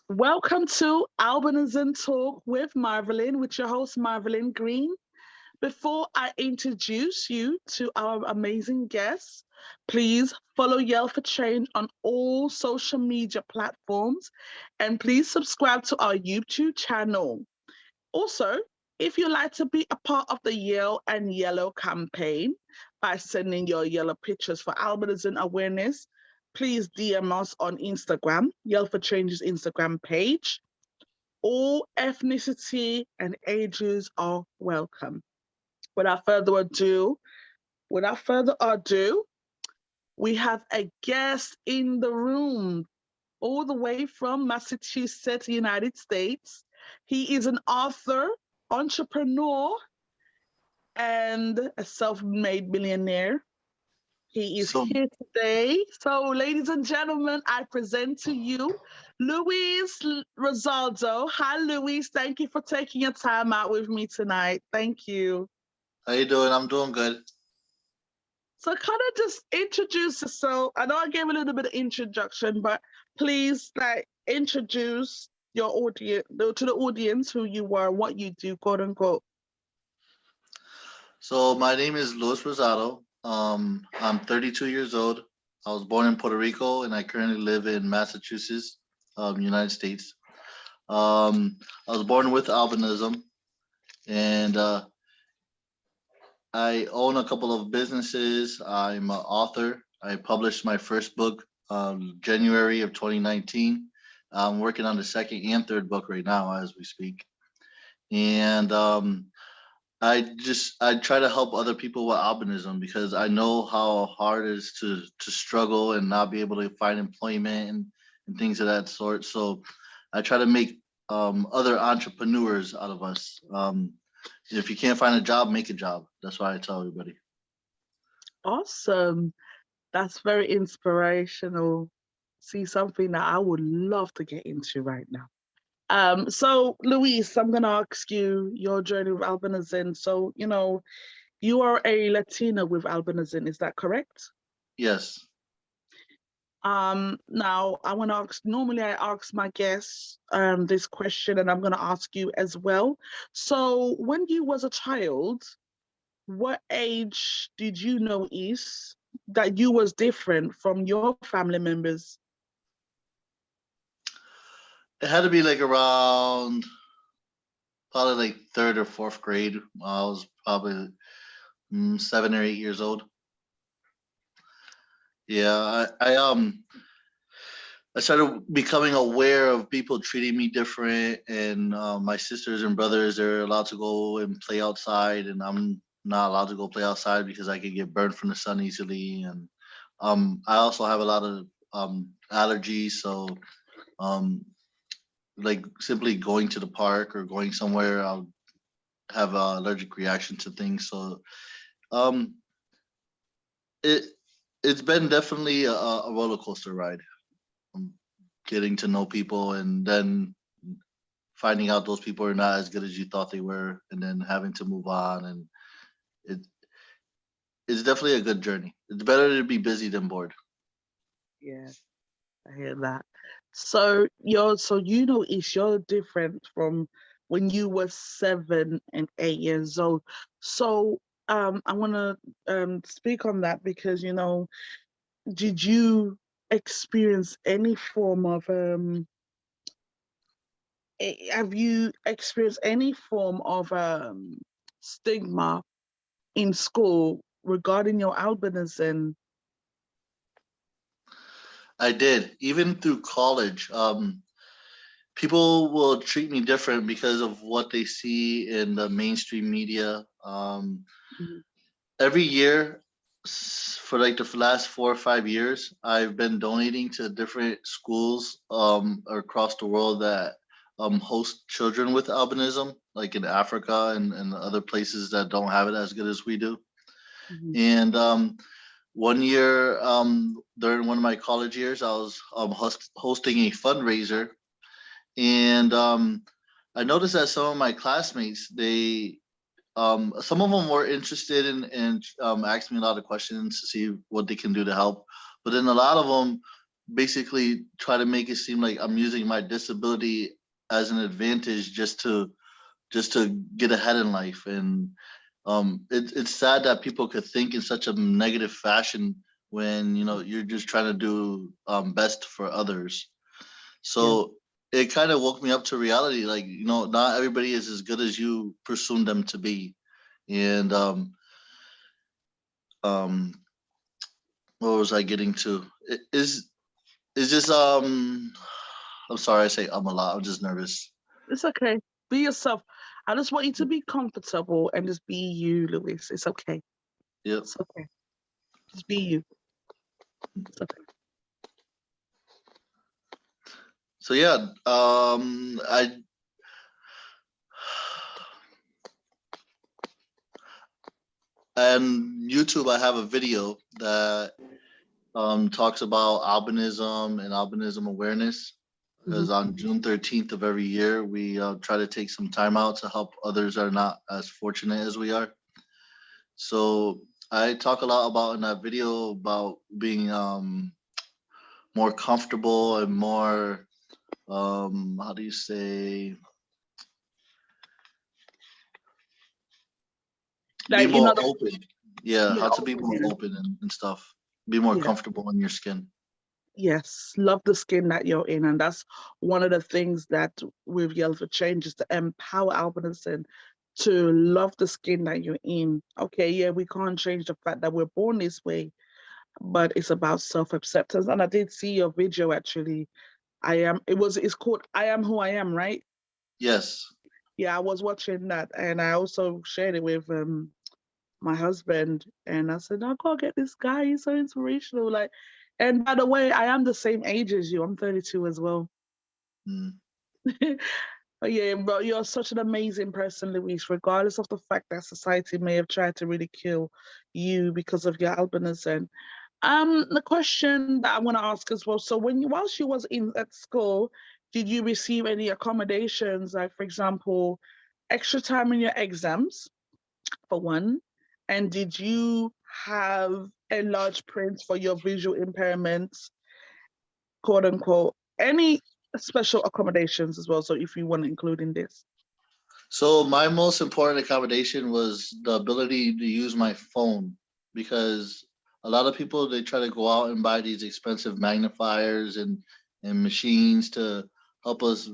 Welcome to Albinism Talk with Marvelyn, with your host Marvelyn Green. Before I introduce you to our amazing guests, please follow Yell for Change on all social media platforms and please subscribe to our YouTube channel. Also, if you'd like to be a part of the Yell and Yellow campaign by sending your yellow pictures for Albinism Awareness, please DM us on Instagram, Yell for Change's Instagram page. All ethnicity and ages are welcome. Without further ado, without further ado, we have a guest in the room, all the way from Massachusetts, United States. He is an author, entrepreneur, and a self-made millionaire. He is So, here today. So, ladies and gentlemen, I present to you Louise Rosado. Hi, Louise. Thank you for taking your time out with me tonight. Thank you. how you doing? I'm doing good. So, kind of just introduce yourself. I know I gave a little bit of introduction, but please, introduce your audience to the audience who you are, what you do, quote unquote. So my name is Luis Rosado. I'm 32 years old. I was born in Puerto Rico, and I currently live in Massachusetts, United States. I was born with albinism, and I own a couple of businesses. I'm an author. I published my first book January of 2019. I'm working on the second and third book right now as we speak. And I try to help other people with albinism because I know how hard it is to struggle and not be able to find employment and things of that sort. So I try to make other entrepreneurs out of us. If you can't find a job, make a job. That's why I tell everybody. Awesome. That's very inspirational. See, something that I would love to get into right now. So Luis, I'm gonna ask you your journey with albinism. So, you are a Latino with albinism, is that correct? Yes. Now I want to ask, normally I ask my guests this question, and I'm gonna ask you as well. So when you was a child, what age did you notice that you was different from your family members? It had to be like around probably like third or fourth grade. I was probably 7 or 8 years old. Yeah, I started becoming aware of people treating me different, and my sisters and brothers, they're allowed to go and play outside, and I'm not allowed to go play outside because I could get burned from the sun easily. And I also have a lot of allergies, so um, like simply going to the park or going somewhere, I'll have an allergic reaction to things. So um, it it's been definitely a roller coaster ride. Um, Getting to know people and then finding out those people are not as good as you thought they were, and then having to move on. And it it's definitely a good journey. It's better to be busy than bored. Yeah, I hear that. So you notice you're different from when you were 7 and 8 years old. So I want to speak on that because did you experience any form of have you experienced any form of stigma in school regarding your albinism? I did, even through college. People will treat me different because of what they see in the mainstream media. Mhm. Every year, for like the last 4 or 5 years, I've been donating to different schools across the world that host children with albinism, like in Africa and other places that don't have it as good as we do. Mhm. And one year, during one of my college years, I was hosting a fundraiser, and I noticed that some of my classmates, some of them were interested in asking me a lot of questions to see what they can do to help, but then a lot of them basically try to make it seem like I'm using my disability as an advantage just to get ahead in life. And it's sad that people could think in such a negative fashion when you're just trying to do best for others. So it kind of woke me up to reality, like not everybody is as good as you presume them to be. And um what was I getting to? Is just I'm sorry, I say a lot. I'm just nervous. It's okay. Be yourself. I just want you to be comfortable and just be you, Luis. It's okay. Yep. It's okay. Just be you. It's okay. So yeah, I and YouTube, I have a video that talks about albinism and albinism awareness. Because on June 13th of every year, we try to take some time out to help others that are not as fortunate as we are. So I talk a lot about in that video about being more comfortable and more how do you say, be Like, more open. Yeah, yeah, how to be more open and stuff. Be more yeah. comfortable in your skin. Yes, love the skin that you're in. And that's one of the things that with Yell for Change is to empower albinism to love the skin that you're in. Okay, yeah, we can't change the fact that we're born this way, but it's about self-acceptance. And I did see your video actually. It's called I Am Who I Am, right? Yes. Yeah, I was watching that and I also shared it with my husband and I said, I gotta get this guy, he's so inspirational. Like, and by the way, I am the same age as you. I'm 32 as well. Mm. But yeah, but you're such an amazing person, Louise, regardless of the fact that society may have tried to ridicule you because of your albinism. The question that I want to ask as well. So whilst you was in at school, did you receive any accommodations, like for example, extra time in your exams, for one? And did you have a large print for your visual impairments, quote unquote? Any special accommodations as well? So if you want to include in this. So my most important accommodation was the ability to use my phone, because a lot of people, they try to go out and buy these expensive magnifiers and machines to help us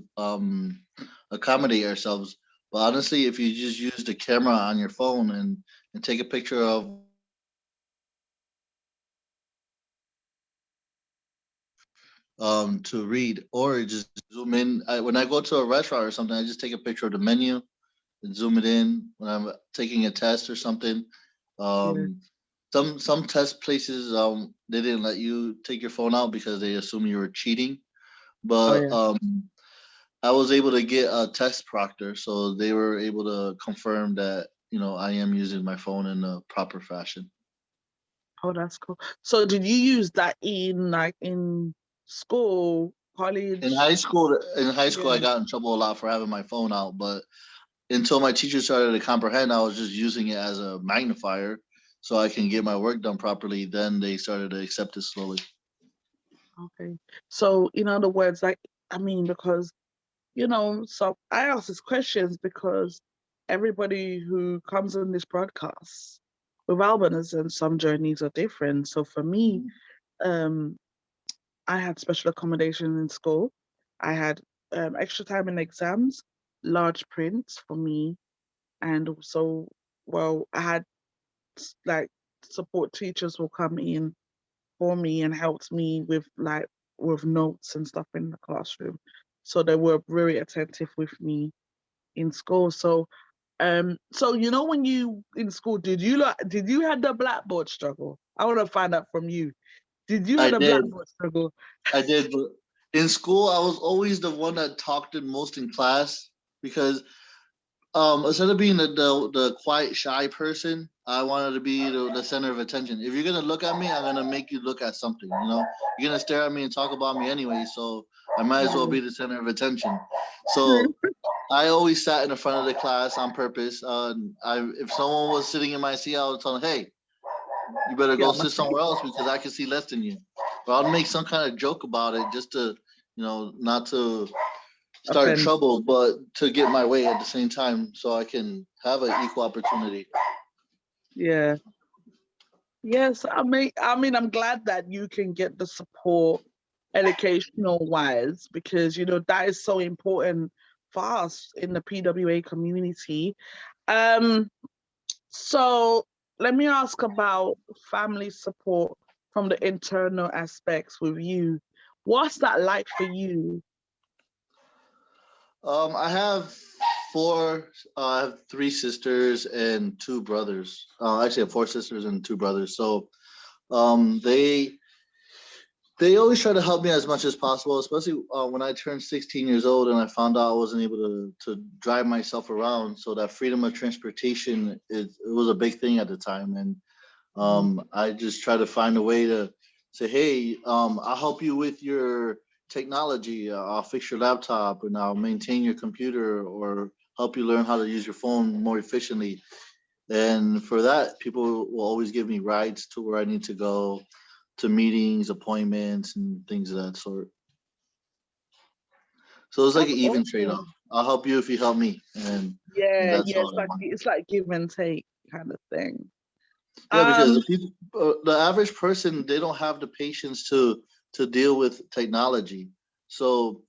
accommodate ourselves. But honestly, if you just use the camera on your phone and take a picture of to read, or just zoom in. When I go to a restaurant or something, I just take a picture of the menu and zoom it in. When I'm taking a test or something, Yeah. um, some test places they didn't let you take your phone out because they assume you were cheating. Oh But yeah. I was able to get a test proctor, so they were able to confirm that I am using my phone in a proper fashion. Oh, that's cool. So did you use that in like in school, In college? high school, I Yeah. got in trouble a lot for having my phone out, but until my teacher started to comprehend, I was just using it as a magnifier so I can get my work done properly. Then they started to accept it slowly. Okay. So in other words, like I mean, because so I ask these questions because everybody who comes on this broadcast with albinism, some journeys are different. So for me, um, I had special accommodation in school. I had extra time in exams, large prints for me, and also, well, I had like support teachers will come in for me and helped me with notes and stuff in the classroom. So they were very attentive with me in school. So when you in school, did you had the blackboard struggle? I want to find out from you. Did you I had a did. blackboard struggle? I did. But in school, I was always the one that talked the most in class because instead of being the quiet, shy person, I wanted to be the center of attention. If you're gonna look at me, I'm gonna make you look at something. You're gonna stare at me and talk about me anyway, so I might as well be the center of attention. True. So I always sat in the front of the class on purpose. If someone was sitting in my seat, I would tell them, "Hey, you better Yeah, go my sit somewhere else because I can see less than you." or I'll make some kind of joke about it just to, not to start Offend. trouble, but to get my way at the same time, so I can have an equal opportunity. Yeah. Yes, I'm glad that you can get the support educational wise because that is so important for us in the PWA community. Um, so let me ask about family support from the internal aspects with you. What's that like for you? I have I have three sisters and two brothers. Actually, I have four sisters and two brothers. So, they always try to help me as much as possible, especially when I turned 16 years old and I found out I wasn't able to drive myself around. So that freedom of transportation, it was a big thing at the time. And I just try to find a way to say, hey, I'll help you with your technology. I'll fix your laptop and I'll maintain your computer or help you learn how to use your phone more efficiently. And for that, people will always give me rides to where I need to go, to meetings, appointments, and things of that sort. So it's like That's an even trade off. awesome. I'll help you if you help me, and Yeah, that's yeah, all I want. it's like give and take kind of thing. Yeah, because Um, the average person, they don't have the patience to deal with technology. So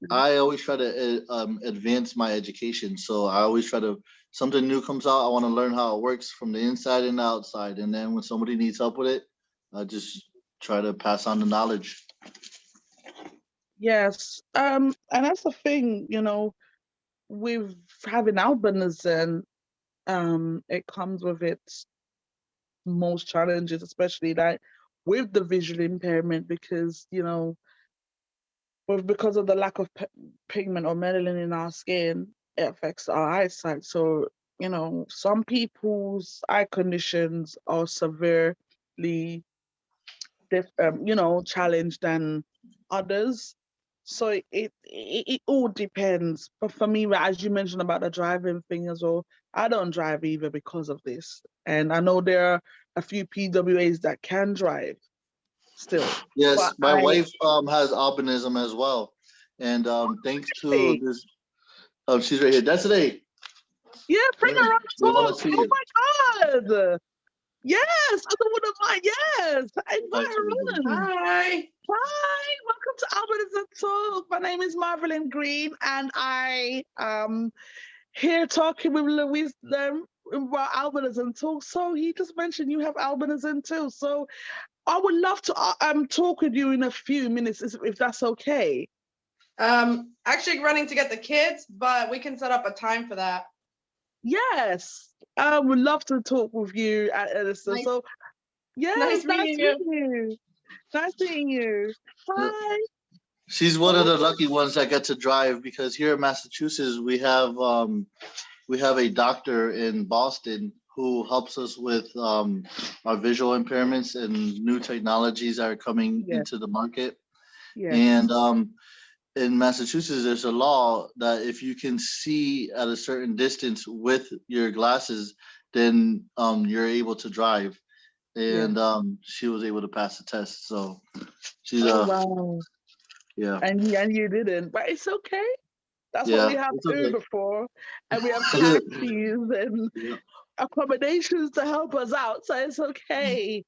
I always try to advance my education. So I always try to something new comes out. I want to learn how it works from the inside and the outside. And then when somebody needs help with it, I just try to pass on the knowledge. yes. And that's the thing, with having albinism, it comes with its most challenges, especially like with the visual impairment, because because of the lack of pigment or melanin in our skin, it affects our eyesight. So some people's eye conditions are severely challenged than others. So it all depends. But for me, as you mentioned about the driving thing as well, I don't drive either because of this. And I know there are a few PWAs that can drive still. Yes, But my wife has albinism as well, and thanks to hey, this, she's right here. That's today. yeah, Come bring here. her on They want talk. to see Oh you. my God. Yes, I don't want to mind. Yes, Hi, invite Timothy. her on. Hi. Hi, welcome to Albinism Talk. My name is Marvelyn Green, and I here talking with Louise about albinism talk. So he just mentioned you have albinism too. So I would love to talk with you in a few minutes if that's okay. Actually running to get the kids, but we can set up a time for that. Yes, I would love to talk with you at Edison. Nice, So yes, nice meeting you. meeting you. Nice meeting you. Uh, Hi. She's one of the lucky ones that get to drive because here in Massachusetts we have a doctor in Boston who helps us with our visual impairments and new technologies that are coming Yes, into the market. yes, And in Massachusetts, there's a law that if you can see at a certain distance with your glasses, then you're able to drive. yes. And she was able to pass the test. So she's Oh wow. yeah, And you didn't, but it's okay. That's what we yeah, have it's Uber okay. for, and we have taxis and Yeah. accommodations to help us out. So it's okay.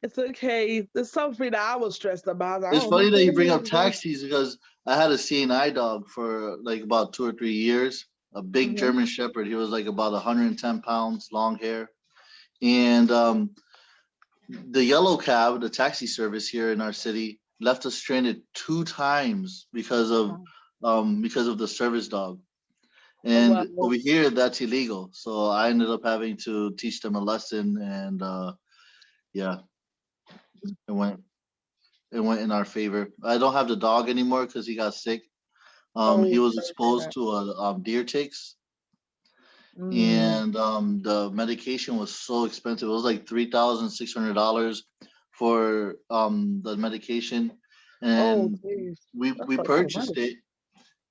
It's okay. There's something that I was stressed about. It's Oh my funny that you bring up goodness. taxis because I had a CNI dog for like about 2 or 3 years, a big Mm-hmm. German Shepherd. He was like about 110 pounds, long hair. And the yellow cab, the taxi service here in our city, left us stranded 2 times because of the service dog. Oh And wow. over here, that's illegal. So I ended up having to teach them a lesson, and yeah, it went it went in our favor. I don't have the dog anymore because he got sick. He Oh, was sorry to hear exposed that. to a deer ticks, Mm. and the medication was so expensive. It was like $3,600 for the medication, Oh, and geez. That's we a lot of purchased money. it.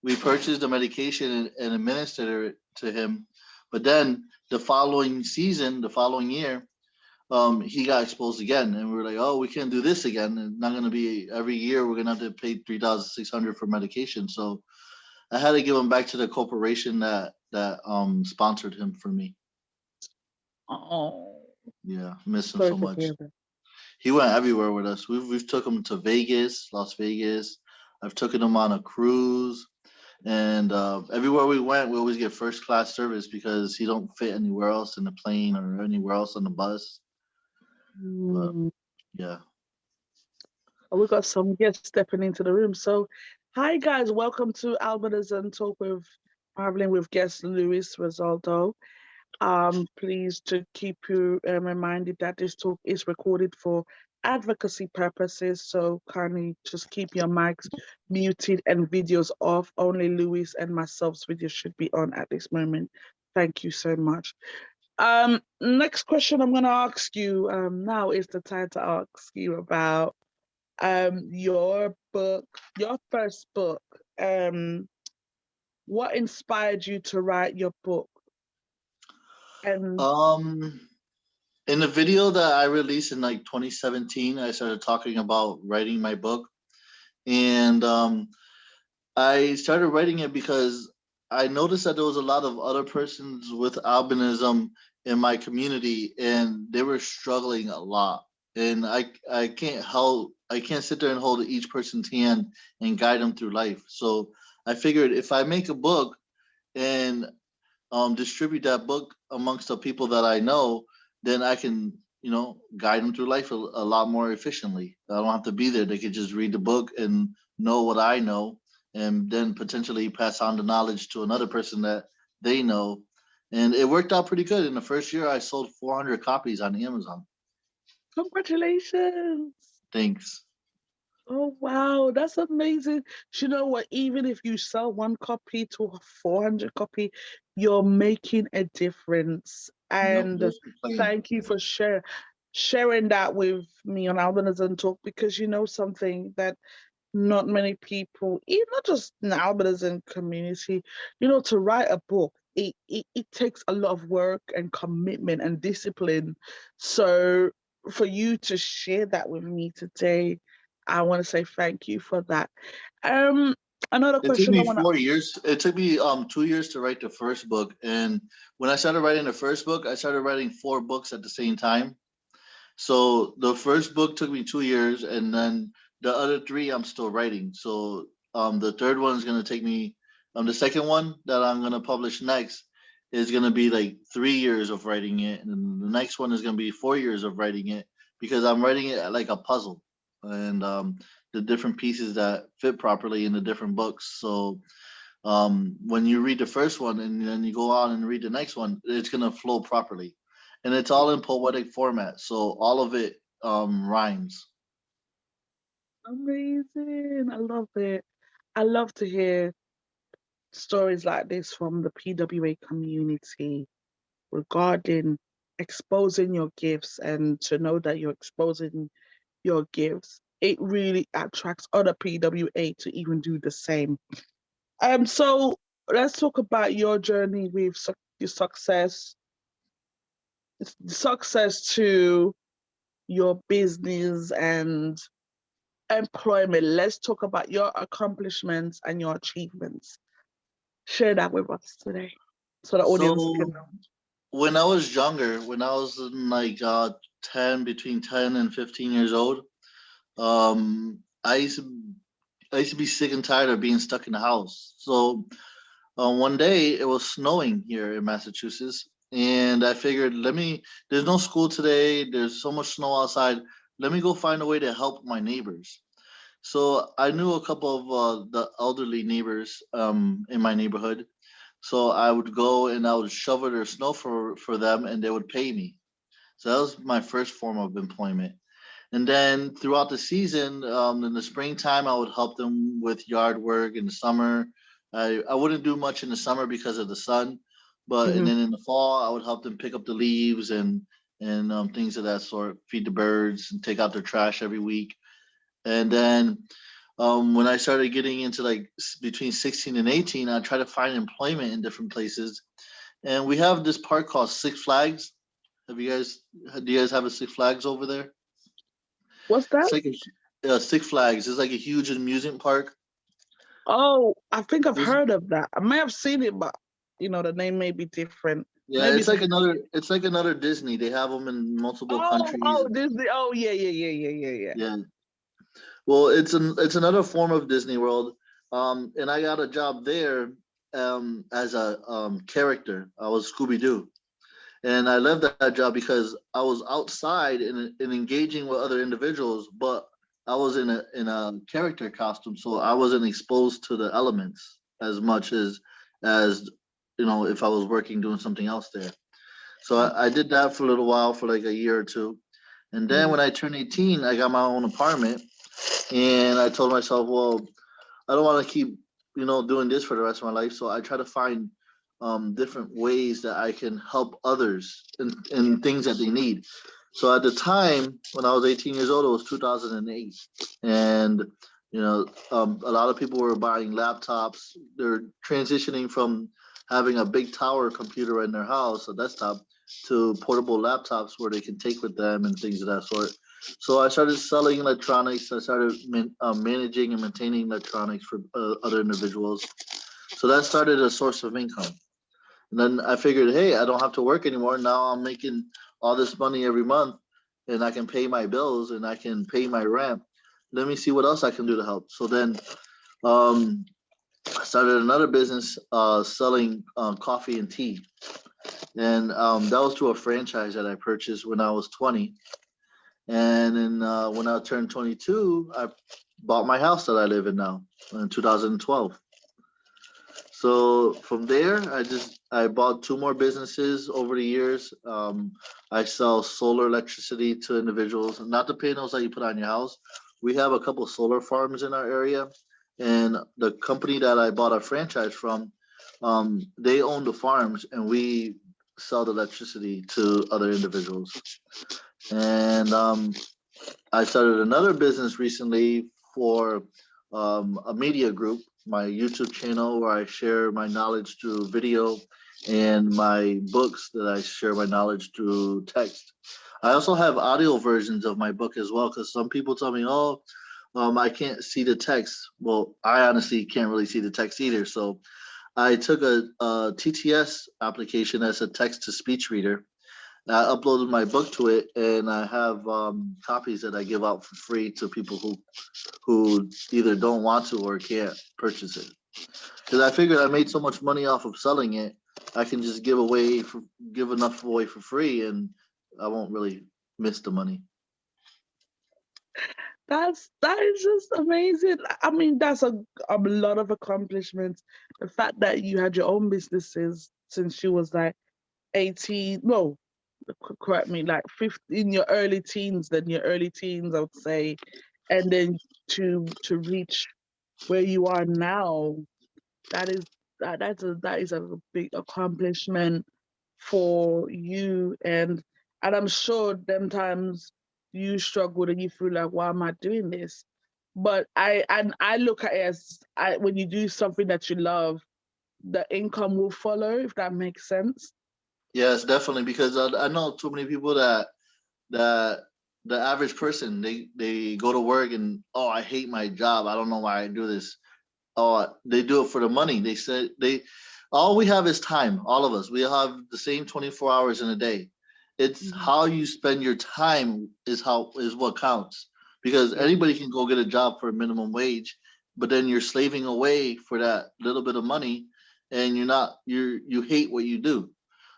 We purchased the medication and administered it to him. But then the following season, the following year, he got exposed again, and we were like, oh, we can't do this again. It's not going to be every year. We're going to have to pay $3,600 for medication. So I had to give him back to the corporation that sponsored him for me. Oh, Yeah, miss him sorry so to much. hear that. He went everywhere with us. We've took him to Vegas, Las Vegas. I've taken him on a cruise, and everywhere we went, we always get first class service because he don't fit anywhere else in the plane or anywhere else on the bus. But Mm. yeah. Oh, we got some guests stepping into the room. So, hi guys, welcome to Albinism Talk with Marvelin with guest Luis Rosado. Please to keep you reminded that this talk is recorded for advocacy purposes. So kindly just keep your mics muted and videos off. Only Luis and myself's video should be on at this moment. Thank you so much. Next question I'm gonna ask you now is the time to ask you about your book, your first book. What inspired you to write your book? And In the video that I released in like 2017, I started talking about writing my book, and I started writing it because I noticed that there was a lot of other persons with albinism in my community, and they were struggling a lot. And I can't sit there and hold each person's hand and guide them through life. So I figured if I make a book and distribute that book amongst the people that I know, then I can, guide them through life a lot more efficiently. I don't have to be there. They could just read the book and know what I know, and then potentially pass on the knowledge to another person that they know. And it worked out pretty good. In the first year, I sold 400 copies on Amazon. congratulations. Thanks. Oh wow, that's amazing. You know what? Even if you sell one copy to a 400 copy, you're making a difference. Yep, And those complain. thank you for sharing that with me on Albinism Talk, because you know something that not many people, even not just in the albinism community, to write a book, it takes a lot of work and commitment and discipline. So for you to share that with me today, I want to say thank you for that. Um, Another It took question I me want to. 4 years. It took me 2 years to write the first book. And when I started writing the first book, I started writing 4 books at the same time. So the first book took me 2 years, and then the other three I'm still writing. So the third one is gonna take me. The second one that I'm gonna publish next is gonna be like 3 years of writing it, and then the next one is gonna be 4 years of writing it because I'm writing it like a puzzle, and the different pieces that fit properly in the different books. So when you read the first one and then you go on and read the next one, it's gonna flow properly, and it's all in poetic format, so all of it rhymes. Amazing. I love it. I love to hear stories like this from the PWA community regarding exposing your gifts, and to know that you're exposing your gifts, it really attracts other PWA to even do the same. So let's talk about your journey with your success to your business and employment. Let's talk about your accomplishments and your achievements. Share that with us today so the audience can So know. when I was younger, when I was in like 10, between 10 and 15 years old, um, I used to I used to be sick and tired of being stuck in the house. So one day it was snowing here in Massachusetts, and I figured, there's no school today. There's so much snow outside. Let me go find a way to help my neighbors. So I knew a couple of the elderly neighbors in my neighborhood. So I would go and I would shovel their snow for them, and they would pay me. So that was my first form of employment. And then throughout the season, in the springtime, I would help them with yard work. In the summer, I wouldn't do much in the summer because of the sun, but and Mhm. then in the fall, I would help them pick up the leaves and things of that sort, feed the birds and take out their trash every week. And then when I started getting into like between 16 and 18, I tried to find employment in different places. And we have this park called Six Flags. Do you guys have a Six Flags over there? What's that? It's like Six Flags. It's like a huge amusement park. Oh, I think I've It's, heard of that. I may have seen it, but the name may be different. yeah, Maybe it's it's like another Disney. They have them in multiple countries. oh, Disney. Oh, yeah, yeah, yeah, yeah, yeah, yeah. Yeah. Well, it's another form of Disney World. And I got a job there as a character. I was Scooby Doo. And I left that job because I was outside and engaging with other individuals, but I was in a character costume, so I wasn't exposed to the elements as much as if I was working doing something else there. So I did that for a little while, for like a year or two, and then Mm. when I turned 18, I got my own apartment, and I told myself, well, I don't want to keep, doing this for the rest of my life. So I try to find different ways that I can help others in things that they need. So at the time when I was 18 years old, it was 2008, and a lot of people were buying laptops. They're transitioning from having a big tower computer in their house, a desktop, to portable laptops where they can take with them and things of that sort. So I started selling electronics. I started managing and maintaining electronics for other individuals. So that started a source of income. And then I figured, hey, I don't have to work anymore. Now I'm making all this money every month, and I can pay my bills and I can pay my rent. Let me see what else I can do to help. So then um, I started another business selling coffee and tea. And that was through a franchise that I purchased when I was 20. And then when I turned 22, I bought my house that I live in now in 2012. So from there, I bought two more businesses over the years. I sell solar electricity to individuals, not the panels that you put on your house. We have a couple solar farms in our area, and the company that I bought a franchise from, they own the farms, and we sell the electricity to other individuals. And I started another business recently for a media group, my YouTube channel, where I share my knowledge through video, and my books that I share my knowledge through text. I also have audio versions of my book as well, because some people tell me, oh, I can't see the text. Well, I honestly can't really see the text either. So I took a TTS application as a text to speech reader. I uploaded my book to it, and I have copies that I give out for free to people who either don't want to or can't purchase it. Because I figured I made so much money off of selling it, I can just give enough away for free, and I won't really miss the money. That is just amazing. I mean, that's a lot of accomplishments. The fact that you had your own businesses since you was like 18, no, correct me, like 15, in your early teens, then your early teens, I would say, and then to reach where you are now, that is that is a big accomplishment for you. And I'm sure them times you struggled and you feel like, why am I doing this? But I look at it as, when you do something that you love, the income will follow, if that makes sense. Yes, definitely, because I know too many people that the average person, they go to work and, oh, I hate my job. I don't know why I do this. Oh, they do it for the money. They said all we have is time. All of us, we have the same 24 hours in a day. It's Mhm. how you spend your time is what counts. Because Yeah. anybody can go get a job for a minimum wage, but then you're slaving away for that little bit of money, and you hate what you do.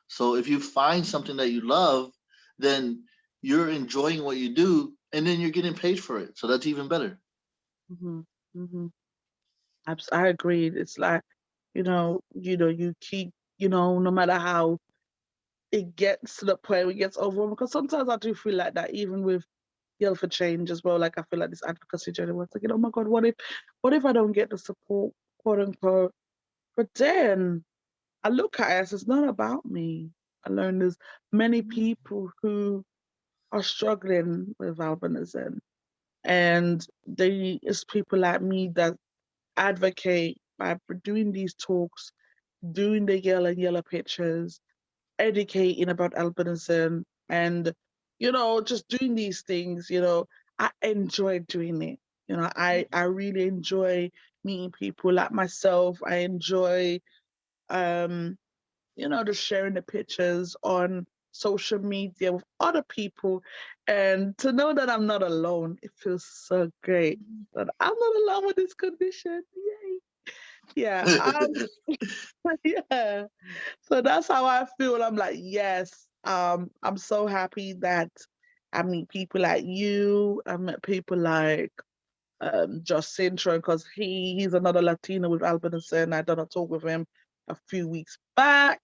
So if you find something that you love, then you're enjoying what you do, and then you're getting paid for it. So that's even better. Hmm. Hmm. I agree. It's like, you keep, no matter how it gets to the point where it gets overwhelming. Because sometimes I do feel like that, even with Yell for Change as well. Like, I feel like this advocacy journey was like, oh my God, what if I don't get the support, quote unquote? But then I look at it as, it's not about me. I learned there's many people who are struggling with albinism, and it's people like me that advocate by doing these talks, doing the yellow pictures, educating about albinism, And, just doing these things, I enjoy doing it. I really enjoy meeting people like myself. I enjoy, um, just sharing the pictures on social media with other people, and to know that I'm not alone, it feels so great that I'm not alone with this condition. Yay. Yeah. Yeah. So that's how I feel. I'm like, yes, I'm so happy that I meet people like you. I met people like Josh Cintron, because he's another Latino with albinism. I done a talk with him a few weeks back,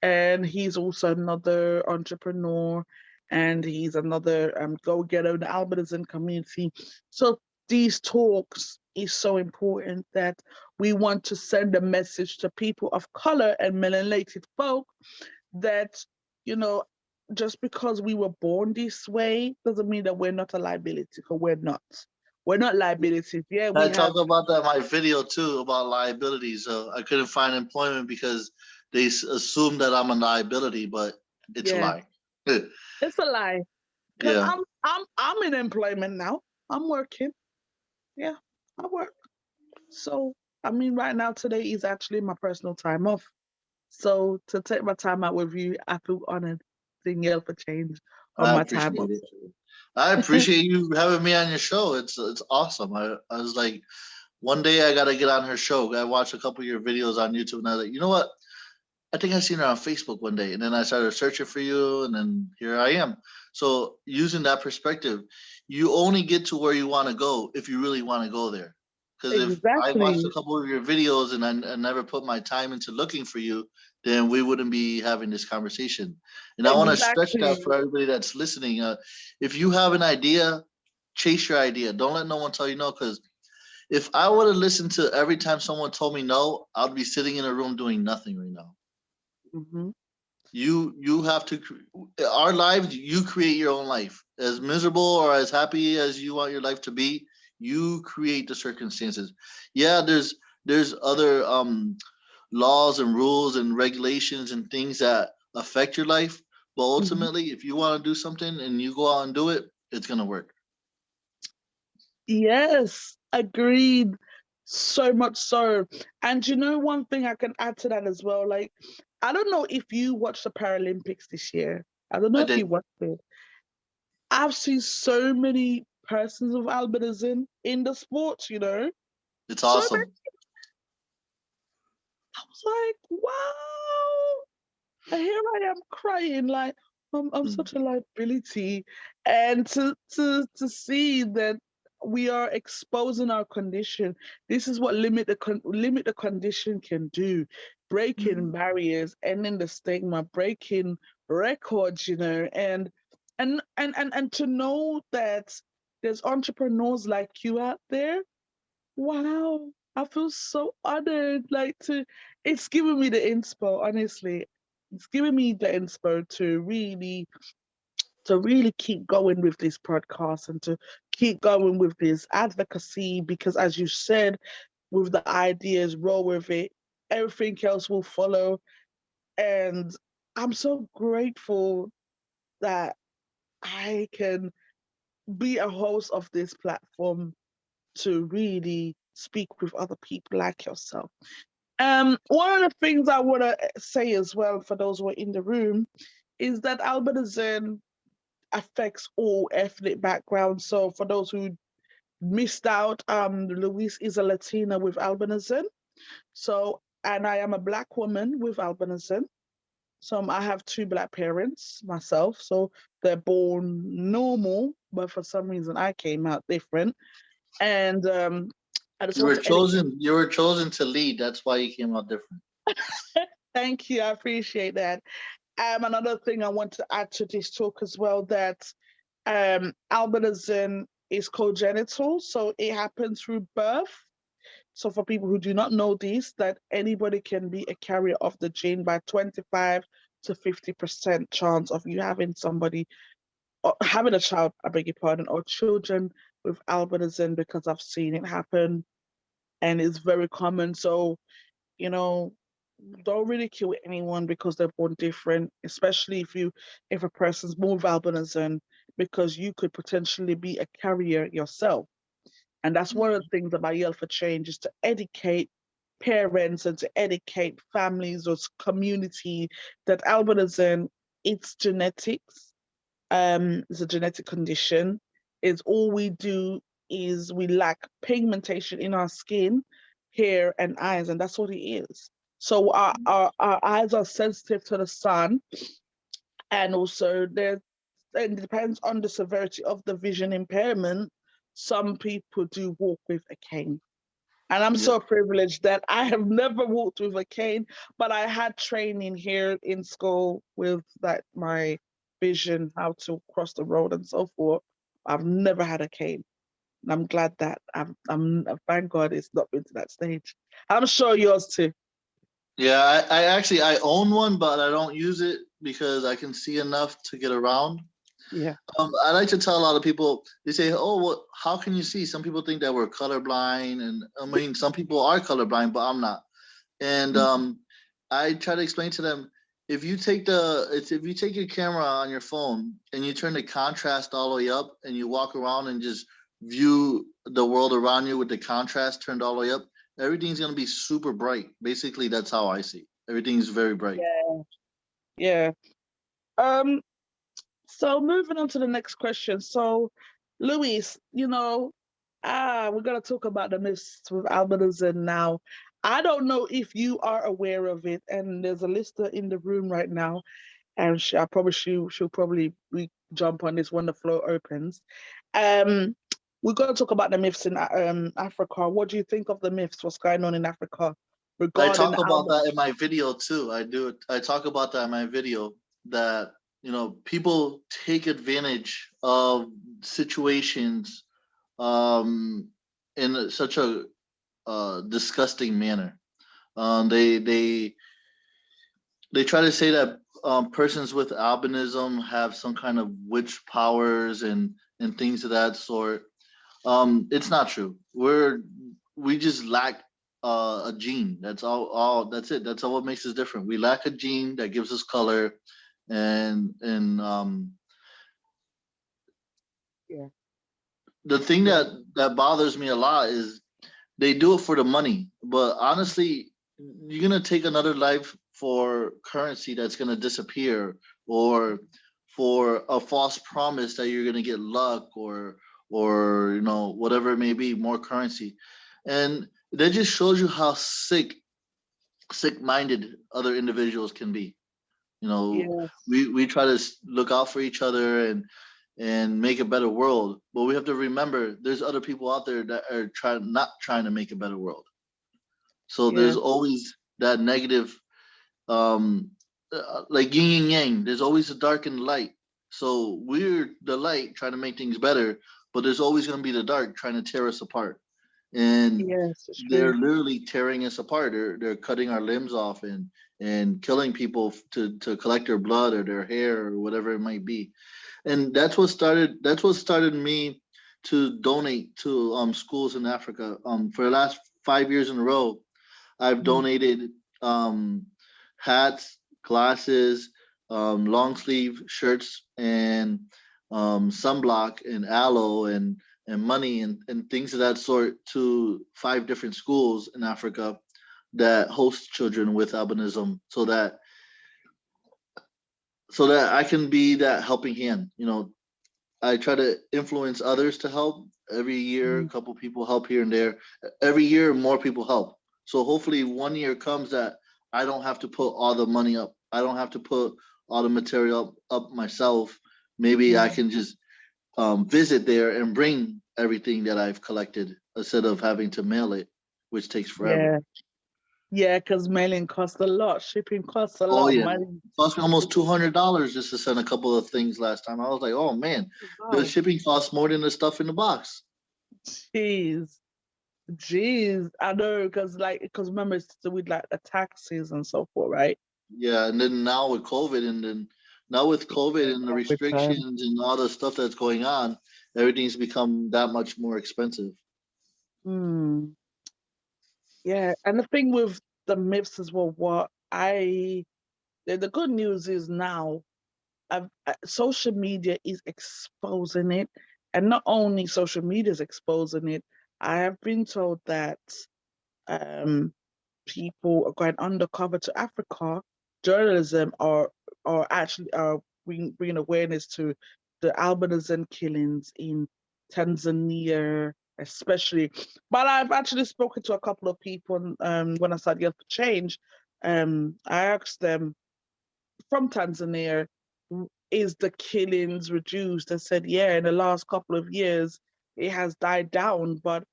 and he's also another entrepreneur, and he's another go-getter in the albinism community. So these talks is so important that we want to send a message to people of color and melanated folk that, you know, just because we were born this way doesn't mean that we're not a liability, because we're not. We're not liabilities. Yeah, we I have. talk about that in my video too about liability. So I couldn't find employment because they assumed that I'm a liability, but it's a Yeah, lie. it's a lie. Because Yeah, I'm in employment now. I'm working. Yeah, I work. So I mean, right now today is actually my personal time off. So to take my time out with you, I feel honored seeing you for change on I my time appreciate off. it. I appreciate you having me on your show. It's awesome. I was like, one day I gotta get on her show. I watched a couple of your videos on YouTube, and I was like, you know what? I think I seen her on Facebook one day, and then I started searching for you, and then here I am. So using that perspective, you only get to where you want to go if you really want to go there. Because if I watched a Exactly. couple of your videos and I never put my time into looking for you, then we wouldn't be having this conversation. And I want to stretch that Exactly. for everybody that's listening. If you have an idea, chase your idea. Don't let no one tell you no. Because if I would have listened to every time someone told me no, I'd be sitting in a room doing nothing right now. Hmm. You have to our lives, you create your own life, as miserable or as happy as you want your life to be. You create the circumstances. Yeah, there's other laws and rules and regulations and things that affect your life, but Hmm. ultimately if you want to do something and you go out and do it, it's going to work. Yes, agreed. So much so. And one thing I can add to that as well, like, I don't know if you watched the Paralympics this year. I don't know I if did. you watched it. I've seen so many persons with albinism in the sports. It's So many. awesome. I was like, wow. And here I am crying, like I'm Mm. such a liability. And to see that we are exposing our condition. This is what limit the condition can do. Breaking Mm. barriers, ending the stigma, breaking records, and to know that there's entrepreneurs like you out there. Wow, I feel so honored. Like, it's giving me the inspo. Honestly, it's giving me the inspo to really keep going with this podcast and to keep going with this advocacy. Because, as you said, with the ideas, roll with it. Everything else will follow. And I'm so grateful that I can be a host of this platform to really speak with other people like yourself. One of the things I want to say as well for those who are in the room is that albinism affects all ethnic backgrounds. So for those who missed out, Louise is a Latina with albinism. So, and I am a Black woman with albinism. So I have two Black parents myself. So they're born normal, but for some reason I came out different. And I just You want were to educate. chosen. You were chosen to lead. That's why you came out different. Thank you. I appreciate that. Another thing I want to add to this talk as well, that albinism is congenital, so it happens through birth. So for people who do not know this, that anybody can be a carrier of the gene by 25 to 50% chance of you having somebody or having a child, I beg your pardon, or children with albinism, because I've seen it happen and it's very common. So, you know, don't ridicule anyone because they're born different, especially if a person's born with albinism, because you could potentially be a carrier yourself. And that's one of the things about Yell for Change is to educate parents and to educate families or community that albinism, it's genetics. It's a genetic condition. Is all we do is we lack pigmentation in our skin, hair, and eyes, and that's what it is. So our eyes are sensitive to the sun, and also there, and it depends on the severity of the vision impairment. Some people do walk with a cane. And I'm Yeah. so privileged that I have never walked with a cane, but I had training here in school with that my vision, how to cross the road and so forth. I've never had a cane. And I'm glad that I'm thank God it's not been to that stage. I'm sure yours too. Yeah, I actually I own one, but I don't use it because I can see enough to get around. Yeah. I like to tell a lot of people. They say, "Oh, well, how can you see?" Some people think that we're colorblind, and I mean, some people are colorblind, but I'm not. And I try to explain to them, if you take your camera on your phone and you turn the contrast all the way up, and you walk around and just view the world around you with the contrast turned all the way up, everything's gonna be super bright. Basically, that's how I see. Everything's very bright. Yeah. Yeah. Um, so moving on to the next question. So, Luis, we're gonna talk about the myths with albinism now. I don't know if you are aware of it, and there's a listener in the room right now, and I promise she'll probably jump on this when the floor opens. Um, we're gonna talk about the myths in Africa. What do you think of the myths? What's going on in Africa I regarding talk about album? that in my video too. I do it. I talk about that in my video that people take advantage of situations um, in such a disgusting manner. They try to say that persons with albinism have some kind of witch powers and things of that sort. It's not true. We just lack a gene. That's all. That's it. That's all what makes us different. We lack a gene that gives us color, and Yeah, the thing yeah, that bothers me a lot is they do it for the money. But honestly, you're gonna take another life for currency that's gonna disappear, or for a false promise that you're gonna get luck, or whatever it may be, more currency, and that just shows you how sick-minded other individuals can be. yes, We try to look out for each other and make a better world, but we have to remember there's other people out there that are not trying to make a better world. So there's yeah, always that negative, um, like yin and yang. There's always the dark and the light. So we're the light trying to make things better, but there's always going to be the dark trying to tear us apart. And yes, it's they're true. literally tearing us apart. They're cutting our limbs off and killing people to collect their blood or their hair or whatever it might be. And that's what started me to donate to schools in Africa. For the last 5 years in a row, I've Mm. donated hats, glasses, long sleeve shirts, and sunblock and aloe and money and things of that sort to 5 different schools in Africa that host children with albinism, so that I can be that helping hand. I try to influence others to help. Every year, a Mm. couple people help here and there. Every year, more people help. So hopefully, one year comes that I don't have to put all the money up. I don't have to put all the material up myself. Maybe I Mm. can just visit there and bring everything that I've collected instead of having to mail it, which takes forever. Yeah, yeah, because mailing costs a lot, shipping costs a Oh lot of yeah, money. it cost me almost $200 just to send a couple of things last time. I was like, oh man, the Wow, shipping costs more than the stuff in the box. jeez, jeez, I know, because remember it's to do with like the taxes and so forth, right? Yeah, and then now with COVID, and then now with Yeah, COVID and the every time. restrictions and all the stuff that's going on, everything's become that much more expensive. Hmm. Yeah, and the thing with the myths as well, what The good news is now social media is exposing it, and not only social media is exposing it. I have been told that um, people are going undercover to Africa. Journalism are actually bringing awareness to the albinism killings in Tanzania, especially. But I've actually spoken to a couple of people when I started Youth for Change. I asked them from Tanzania, is the killings reduced? I said, yeah, in the last couple of years, it has died down, but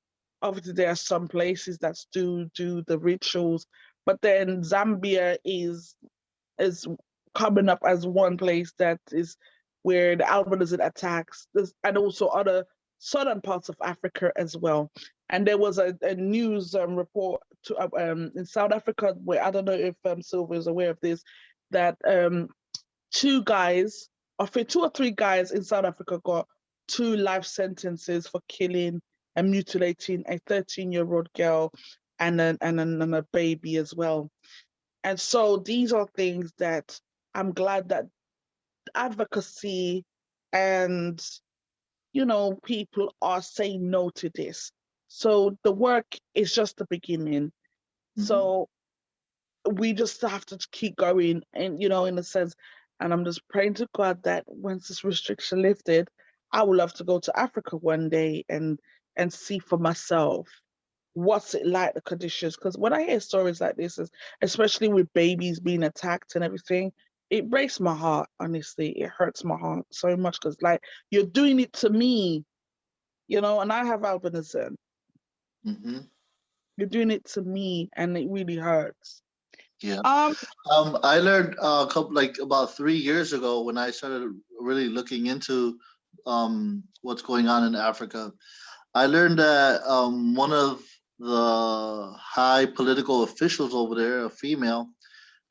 obviously there are some places that still do the rituals. But then Zambia is coming up as one place that is where the albinism attacks, and also other southern parts of Africa as well. And there was a news report in South Africa where I don't know if Sylvia is aware of this, that two guys, two or three guys in South Africa got 2 life sentences for killing and mutilating a 13-year-old girl and a baby as well. And so these are things that I'm glad that advocacy and people are saying no to this. So the work is just the beginning. Mm-hmm. So we just have to keep going, and in a sense, and I'm just praying to God that once this restriction lifted, I would love to go to Africa one day and see for myself what's it like, the conditions. Because when I hear stories like this, especially with babies being attacked and everything, it breaks my heart. Honestly, it hurts my heart so much, because like, you're doing it to me, and I have albinism. Mm-hmm. You're doing it to me, and it really hurts. Yeah. um I learned a couple, like about 3 years ago, when I started really looking into what's going on in Africa. I learned that one of the high political officials over there, a female,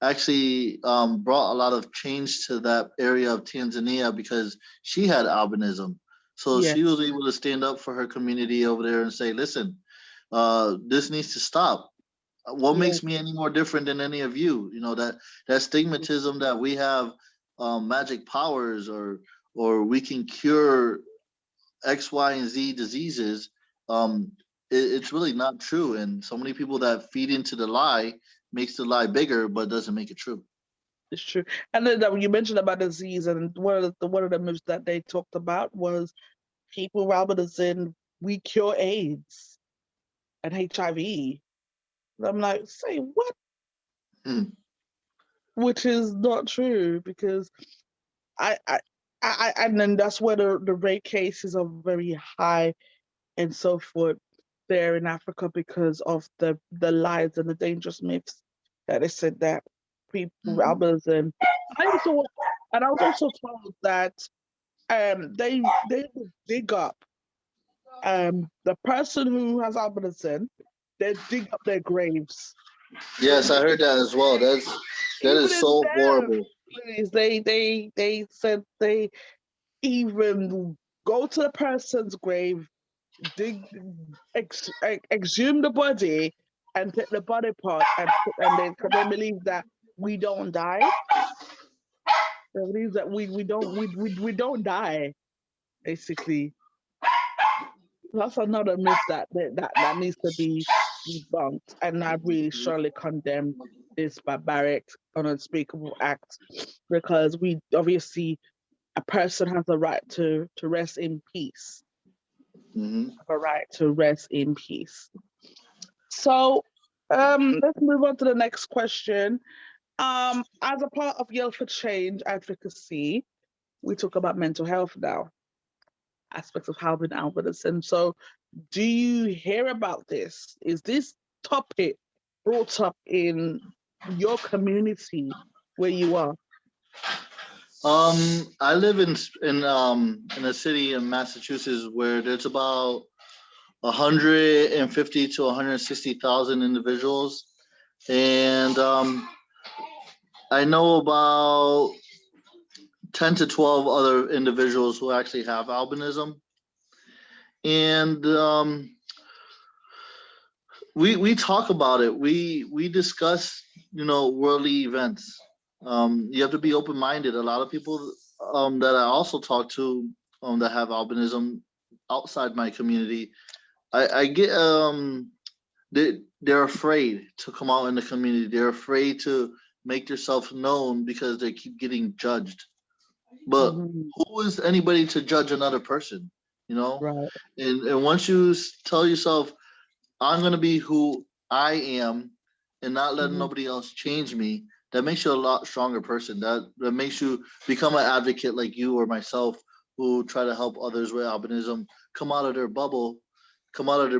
actually brought a lot of change to that area of Tanzania because she had albinism. So yeah, she was able to stand up for her community over there and say, listen, this needs to stop. What yeah, makes me any more different than any of you? You know, that stigmatism that we have magic powers, or we can cure X, Y, and Z diseases. Um, it's really not true. And so many people that feed into the lie makes the lie bigger, but doesn't make it true. it's true. And then you mentioned about disease, and one of the myths that they talked about was people rather than we cure AIDS and HIV. I'm like, say what? Hmm. Which is not true, because and then that's where the rape cases are very high and so forth there in Africa, because of the lies and the dangerous myths that they said that people Hmm. robbers. And I was also told that they would dig up the person who has albinism, they dig up their graves. So Yes, I heard that as well. That even is in so death, horrible. please, they said they even go to the person's grave, dig, exhume the body, and take the body part, and they believe that we don't die. They believe that we don't die, basically. That's another myth that needs to be debunked, and I really strongly condemn this barbaric, unspeakable act, because we obviously, a person has a right to rest in peace, Hmm. a right to rest in peace. So, let's move on to the next question. As a part of Yell for Change advocacy, we talk about mental health now, aspects of helping albinism. So, do you hear about this? Is this topic brought up in your community where you are? I live in a city in Massachusetts where there's about 150 to 160,000 individuals, and I know about 10 to 12 other individuals who actually have albinism, and we talk about it. We discuss worldly events. You have to be open-minded. A lot of people that I also talk to that have albinism outside my community, I get they're afraid to come out in the community. They're afraid to make themselves known because they keep getting judged. But Mhm. who is anybody to judge another person? You know, Right. and once you tell yourself, I'm gonna be who I am, and not letting Mhm. nobody else change me, that makes you a lot stronger person. That makes you become an advocate like you or myself, who try to help others with albinism come out of their bubble,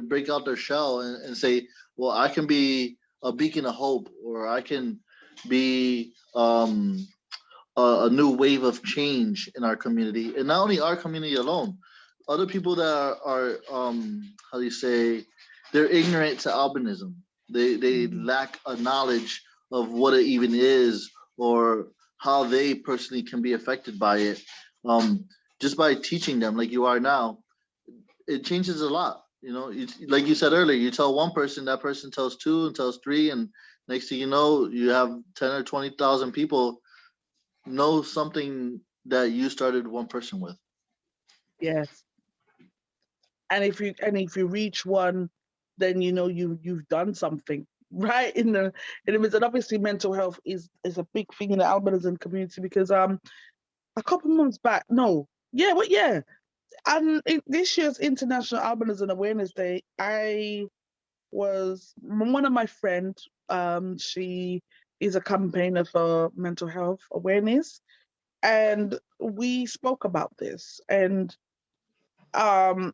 break out their shell, and say, well, I can be a beacon of hope, or I can be a new wave of change in our community, and not only our community alone, other people that how do you say, they're ignorant to albinism. They Mhm. lack a knowledge of what it even is, or how they personally can be affected by it. Um, just by teaching them like you are now, it changes a lot. Like you said earlier, you tell one person, that person tells two and tells three, and next thing you know, you have 10 or 20,000 people know something that you started one person with. Yes. And if you reach one, then you've done something, right? In the midst. And obviously mental health is a big thing in the albinism community, because a couple months back, no, yeah, what, yeah, this year's International Albinism Awareness Day, I was one of my friends. She is a campaigner for mental health awareness, and we spoke about this, and um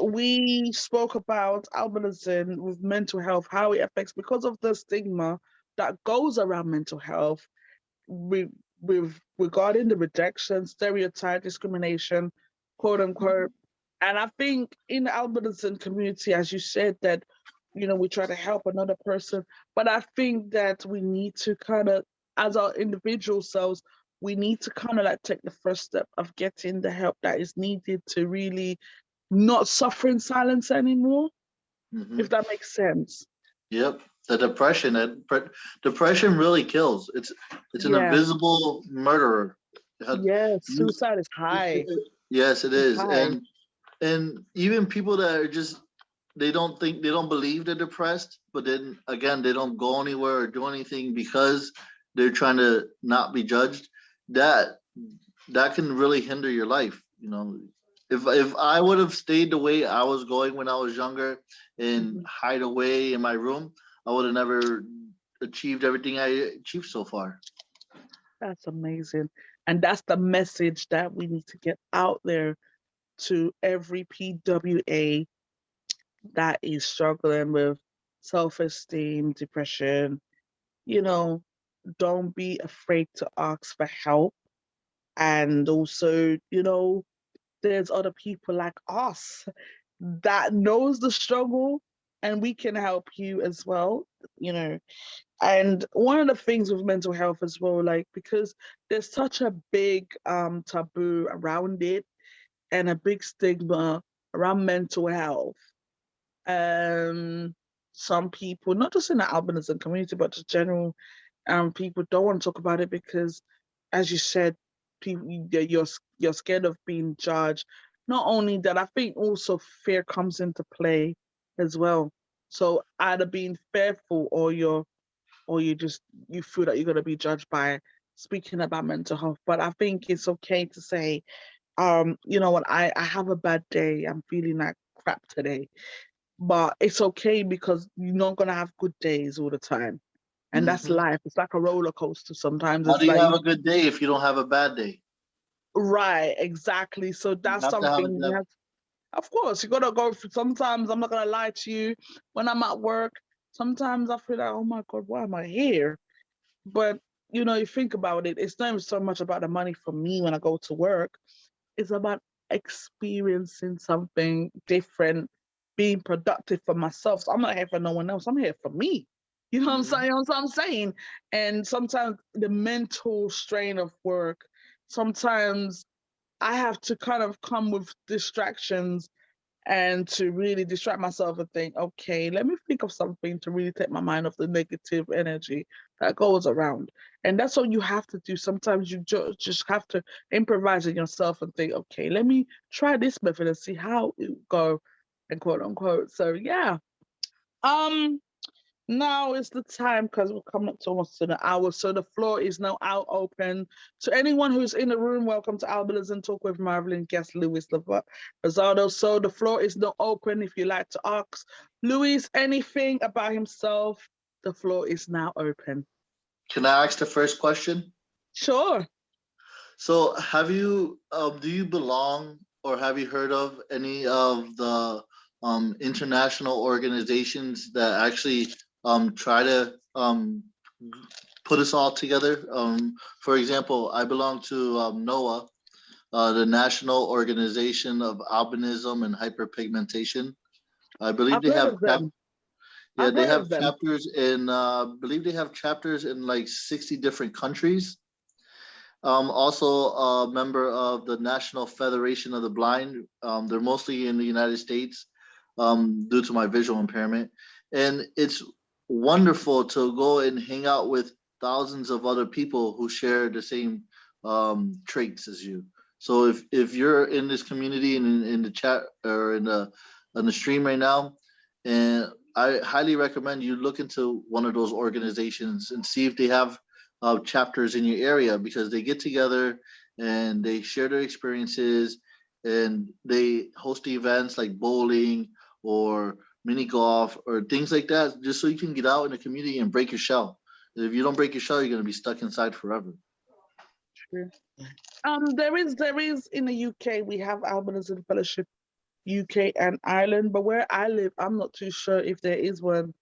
we spoke about albinism with mental health, how it affects, because of the stigma that goes around mental health, with regarding the rejection, stereotype, discrimination, quote unquote. And I think in the albinism community, as you said, that we try to help another person, but I think that we need to kind of, as our individual selves, we need to kind of like take the first step of getting the help that is needed to really not suffer in silence anymore, Hmm. if that makes sense. Yep. The depression. Depression really kills. It's an Yeah. invisible murderer. Yeah. You- Suicide is high. Yes, it It's is. high. And even people that are just, they don't believe they're depressed, but then again, they don't go anywhere or do anything because they're trying to not be judged. That that can really hinder your life. If I would have stayed the way I was going when I was younger and Mhm. hide away in my room, I would have never achieved everything I achieved so far. That's amazing. And that's the message that we need to get out there to every PWA that is struggling with self esteem, depression. You know, don't be afraid to ask for help. And also, there's other people like us that knows the struggle, and we can help you as well. You know, And one of the things with mental health as well, like, because there's such a big taboo around it, and a big stigma around mental health. Um, some people, not just in the albinism community, but just general, people don't want to talk about it because, as you said, people, you're scared of being judged. Not only that, I think also fear comes into play as well. So either being fearful, or you feel that you're going to be judged by speaking about mental health. But I think it's okay to say, you know what, I have a bad day, I'm feeling like crap today, but it's okay, because you're not going to have good days all the time, and that's Hmm. life. It's like a roller coaster. Sometimes How it's do you like have a good day if you don't have a bad day? right, exactly. So You that's have to have something we a. have. Of course, you gotta go through. Sometimes, I'm not gonna lie to you, when I'm at work, sometimes I feel like, oh my god, why am I here? But you think about it, it's not even so much about the money for me when I go to work. It's about experiencing something different, being productive for myself. So I'm not here for no one else. I'm here for me. You know what I'm saying? Mhm. You know what I'm saying? And sometimes the mental strain of work, sometimes I have to kind of come with distractions and to really distract myself and think, okay, let me think of something to really take my mind off the negative energy that goes around. And that's what you have to do. Sometimes you just have to improvise in yourself and think, okay, let me try this method and see how it will go, and quote unquote. So yeah. Um Now is the time because we're coming up to almost an hour. So the floor is now out open to anyone who's in the room. Welcome to Albinism Talk with Marvelyn guest Louise Rosado. So the floor is now open. If you like to ask Louise anything about himself, the floor is now open. Can I ask the first question? Sure. So, do you belong or have you heard of any of the international organizations that actually try to put us all together? For example, I belong to NOAA, the National Organization of Albinism and Hyperpigmentation. I believe I've they heard have of them. yeah, I've they heard have of them. chapters in I believe they have chapters in like 60 different countries. Also a member of the National Federation of the Blind. They're mostly in the United States due to my visual impairment. And it's wonderful to go and hang out with thousands of other people who share the same traits as you. So if you're in this community and in the chat or in the stream right now, and I highly recommend you look into one of those organizations and see if they have chapters in your area, because they get together and they share their experiences and they host events like bowling or mini golf or things like that, just so you can get out in the community and break your shell. If you don't break your shell, you're going to be stuck inside forever. True. There is in the UK we have Albinism Fellowship UK and Ireland, but where I live, I'm not too sure if there is one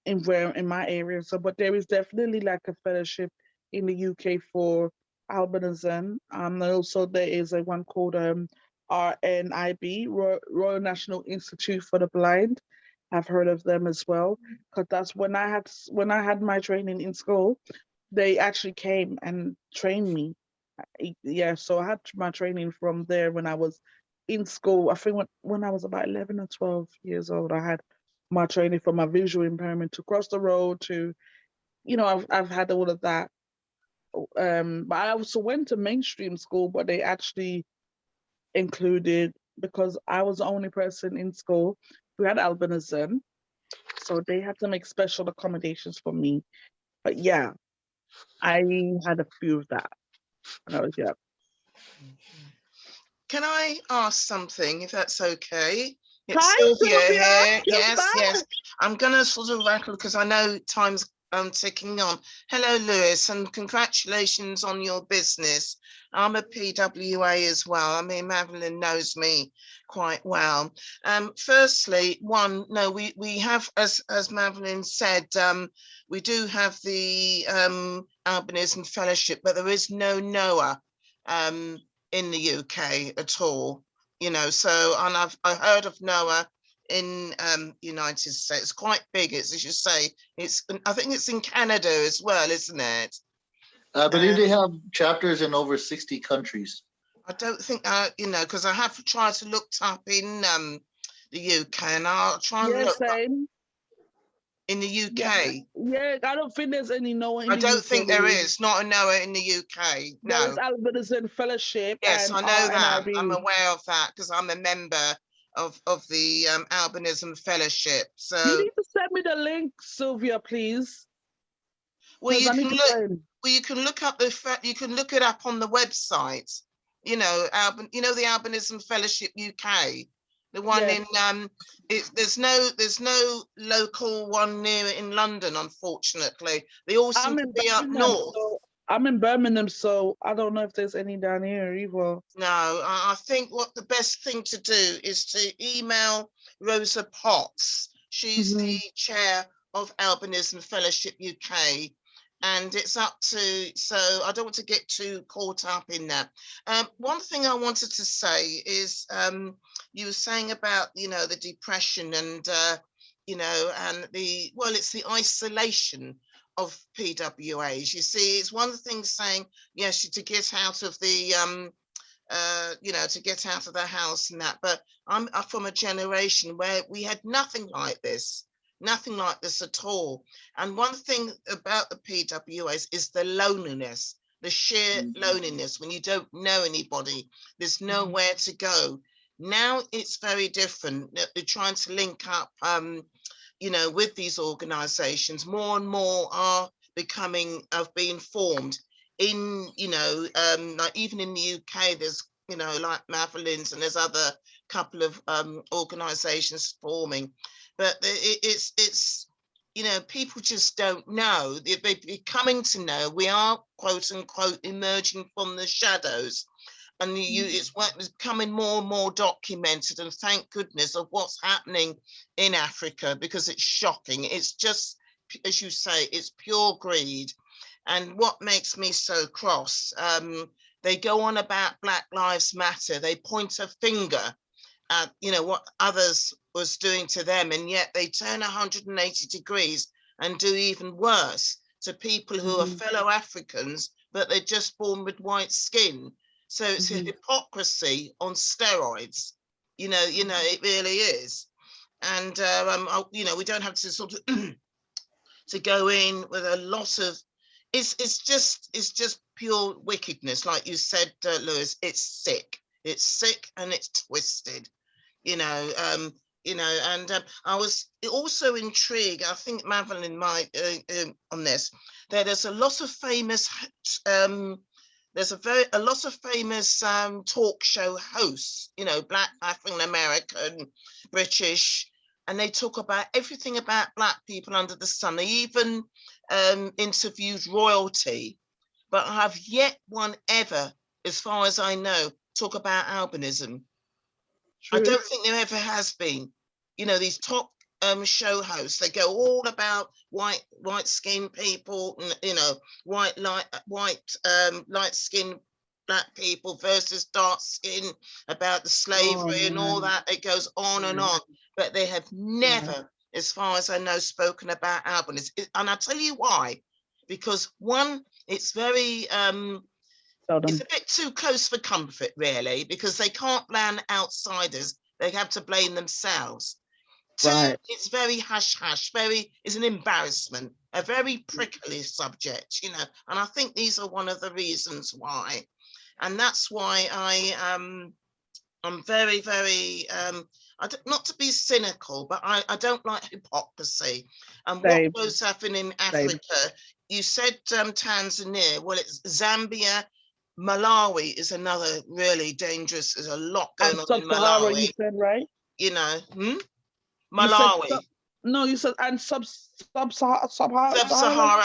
in my area. So, but there is definitely like a fellowship in the UK for albinism. And also there is a one called RNIB, Royal National Institute for the Blind. I've heard of them as well, because that's when I had my training in school. They actually came and trained me. Yeah, so I had my training from there when I was in school. I think when I was about 11 or 12 years old, I had my training for my visual impairment to cross the road to, I've had all of that. But I also went to mainstream school, but they actually included, because I was the only person in school who had albinism, so they had to make special accommodations for me. But yeah, I had a few of that when I was young. Can I ask something, if that's okay? It's Hi, Sylvia Sylvia. here. You're Yes, back. yes. I'm going to sort of rattle because I know time's ticking on. Hello, Lewis, and congratulations on your business. I'm a PWA as well. I mean, Madeline knows me quite well. Firstly, we have, as Madeline said, we do have the Albinism Fellowship, but there is no NOAA in the UK at all, so, and I heard of NOAA in United States. It's quite big. It's, as you say, I think it's in Canada as well, isn't it? I believe they have chapters in over 60 countries. I don't think, because I have tried to look up in the UK, and I'll try and look same. in the UK. Yeah, I don't think there's any NOAA in I the don't UK. think there is, not a NOAA in the UK, no. There is Albinism Fellowship. Yes, and I know that. RNIB. I'm aware of that because I'm a member of the Albinism Fellowship. So you need to send me the link, Sylvia, please. Well, you I need can to look. find- Well, you can look up you can look it up on the website. The Albinism Fellowship UK, the one Yes. in there's no local one near in London, unfortunately. They all seem to be up north. I'm in Birmingham, so I don't know if there's any down here either. No, I think what the best thing to do is to email Rosa Potts. She's the chair of Albinism Fellowship UK. And it's up to, so I don't want to get too caught up in that. One thing I wanted to say is, you were saying about, the depression and, and it's the isolation of PWAs. You see, it's one of the things saying, yes, to get out of the you know, to get out of the house and that. But I'm from a generation where we had nothing like this at all. And one thing about the PWAs is the loneliness, the sheer loneliness when you don't know anybody, there's nowhere to go. Now it's very different. They're trying to link up, you know, with these organizations. More and more are being formed in, you know, like even in the UK, there's, you know, like Mavelin's, and there's other couple of organizations forming. But it's, you know, people just don't know. They're coming to know. We are, quote unquote, emerging from the shadows. And it's becoming more and more documented, and thank goodness, of what's happening in Africa, because it's shocking. It's just, as you say, it's pure greed. And what makes me so cross, they go on about Black Lives Matter. They point a finger at, you know, what others was doing to them, and yet they turn 180 degrees and do even worse to people who are fellow Africans, but they're just born with white skin. So it's a hypocrisy on steroids. You know, it really is. And you know, we don't have to sort of to go in with a lot of, it's just pure wickedness, like you said, Lewis. It's sick and it's twisted. You know, and I was also intrigued, I think Madeline might on this, that there's a lot of famous talk show hosts, you know, Black, African American, British, and they talk about everything about Black people under the sun. They even interviewed royalty, but I have yet one ever, as far as I know, talk about albinism. True. I don't think there ever has been. You know, these top show hosts, they go all about white skinned people, you know, light skinned Black people versus dark skin, about the slavery and all that. It goes on and on, but they have never, as far as I know, spoken about albinism. And I'll tell you why. Because one, it's very it's a bit too close for comfort, really, because they can't blame outsiders. They have to blame themselves. Two, it's very hush-hush, it's an embarrassment, a very prickly subject, you know, and I think these are one of the reasons why. And that's why I'm very, very, not to be cynical, but I don't like hypocrisy. And what goes happening in Africa, you said Tanzania, well, it's Zambia, Malawi is another really dangerous, there's a lot going on in Malawi. You said, right? You know, Malawi. You said, and Sub-Sahara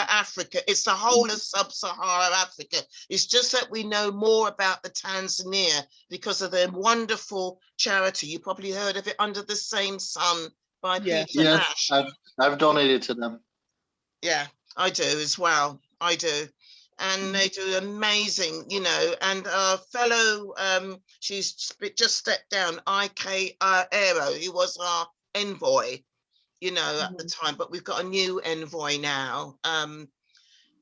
Africa. It's the whole of Sub-Sahara Africa. It's just that we know more about the Tanzania because of their wonderful charity. You probably heard of it, Under the Same Sun by Peter Nash. I've donated to them. Yeah, I do as well. I do. And they do amazing, you know, and our fellow, she's just stepped down, IK Aero, he was our envoy, you know, at the time, but we've got a new envoy now,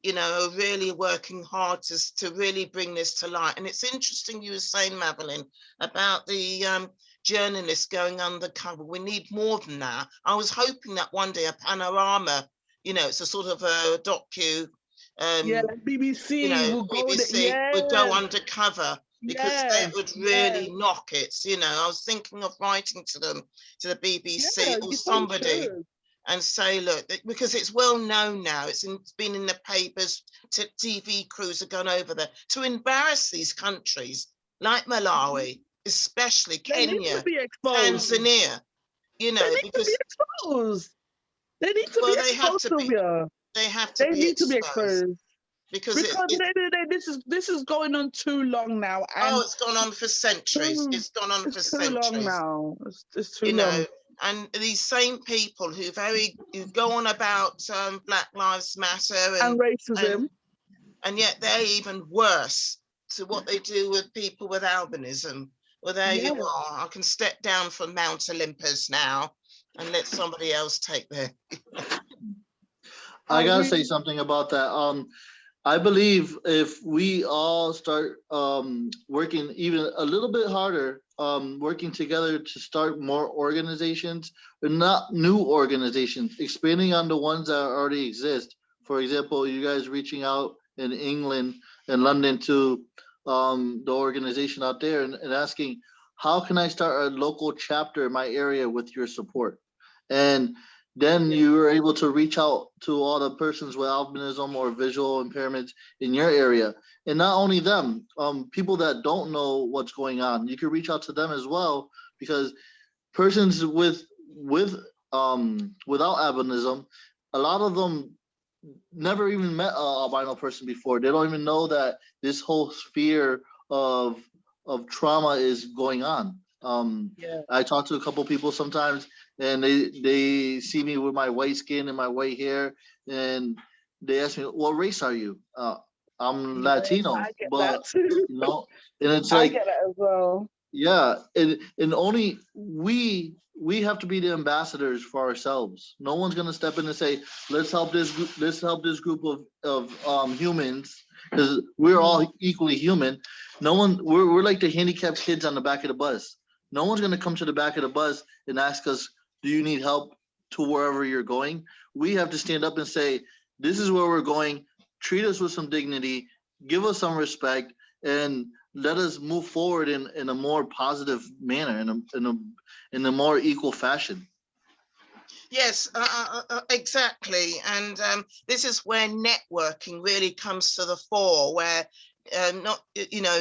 you know, really working hard to really bring this to light. And it's interesting you were saying, Madeline, about the journalists going undercover. We need more than that. I was hoping that one day a panorama, you know, it's a sort of a docu, like BBC, you know, BBC would go undercover, because they would really knock it. You know, I was thinking of writing to them, to the BBC or somebody, and say, look, because it's well known now, it's been in the papers, TV crews have gone over there to embarrass these countries like Malawi, especially Kenya, Tanzania, you know, because they need to be exposed. They have to be exposed. Because this is going on too long now. And it's gone on for centuries. It's gone on for centuries. Too long now. It's too long. Know, and these same people who go on about Black Lives Matter and racism, and yet they're even worse to what they do with people with albinism. Well, there you are. I can step down from Mount Olympus now and let somebody else take their. I gotta say something about that. I believe if we all start working even a little bit harder, working together to start more organizations, but not new organizations, expanding on the ones that already exist. For example, you guys reaching out in England and London to the organization out there and asking, how can I start a local chapter in my area with your support? And then you were able to reach out to all the persons with albinism or visual impairments in your area, and not only them, people that don't know what's going on, you can reach out to them as well, because persons without albinism, a lot of them never even met a albino person before. They don't even know that this whole sphere of trauma is going on. I talk to a couple people sometimes, and they see me with my white skin and my white hair, and they ask me, "What race are you?" I'm Latino, I get but that too. you know, and it's I like, get that as well. yeah, and only we have to be the ambassadors for ourselves. No one's gonna step in and say, let's help this group, let's help this group of humans, because we're all equally human. No one, we're like the handicapped kids on the back of the bus. No one's gonna come to the back of the bus and ask us, do you need help to wherever you're going? We have to stand up and say, this is where we're going. Treat us with some dignity, give us some respect, and let us move forward in a more positive manner, in a more equal fashion. Yes, exactly. And this is where networking really comes to the fore, where not,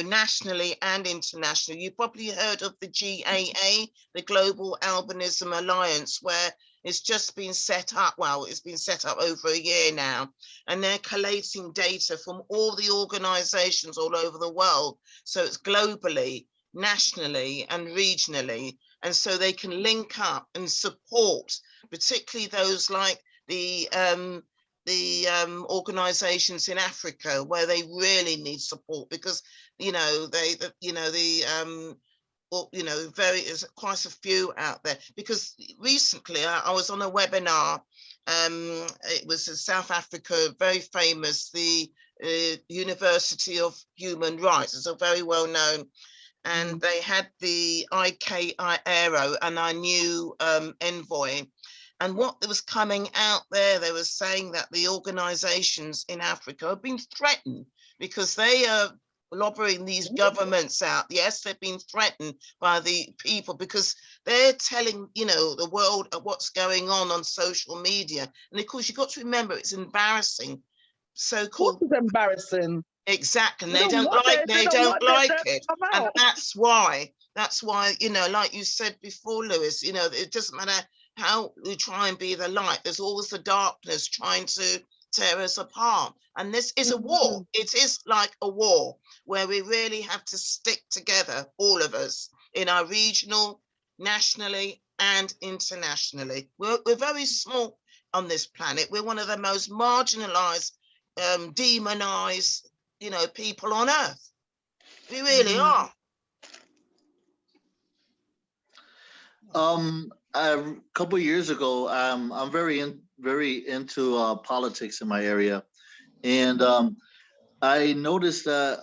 nationally and internationally. You've probably heard of the GAA, the Global Albinism Alliance, where it's just been set up. Well, it's been set up over a year now, and they're collating data from all the organizations all over the world. So it's globally, nationally, and regionally. And so they can link up and support, particularly those like the organizations in Africa where they really need support, because there's quite a few out there. Because recently I was on a webinar. It was in South Africa, very famous, the University of Human Rights. It's a very well known, and they had the IKI Aero and our new envoy. And what was coming out there, they were saying that the organizations in Africa have been threatened because they are lobbying these governments out. Yes, they've been threatened by the people because they're telling, the world what's going on social media. And of course, you've got to remember, it's embarrassing. So-called. What is embarrassing? Exactly. And They they don't don't want like, their, they they don't don't want their like dirt to it. come And out. that's why, like you said before, Lewis, it doesn't matter how we try and be the light, there's always the darkness trying to tear us apart. And this is a war. It is like a war where we really have to stick together, all of us, in our regional, nationally, and internationally. We're very small on this planet. We're one of the most marginalized, demonized, people on earth. We really are. A couple of years ago, I'm very into politics in my area, and I noticed that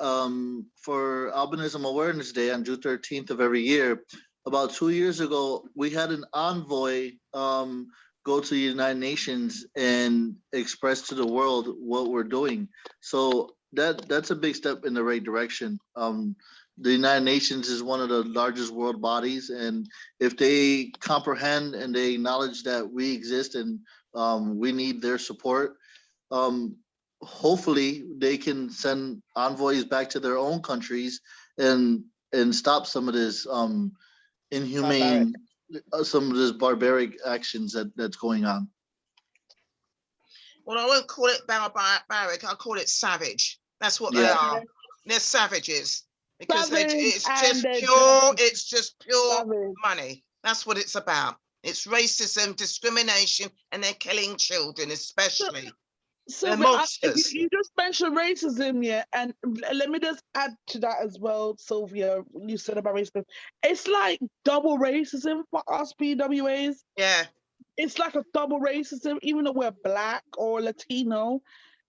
for Albinism Awareness Day on June 13th of every year, about 2 years ago, we had an envoy go to the United Nations and express to the world what we're doing. So that's a big step in the right direction. The United Nations is one of the largest world bodies, and if they comprehend and they acknowledge that we exist and we need their support, hopefully they can send envoys back to their own countries and stop some of this inhumane, some of this barbaric actions that's going on. Well, I won't call it barbaric, I'll call it savage. That's what they are. They're savages. Because it's just pure money. That's what it's about. It's racism, discrimination, and they're killing children, especially. So you just mentioned racism, yeah, and let me just add to that as well, Sylvia. You said about racism. It's like double racism for us PWAs. Yeah. It's like a double racism, even though we're Black or Latino.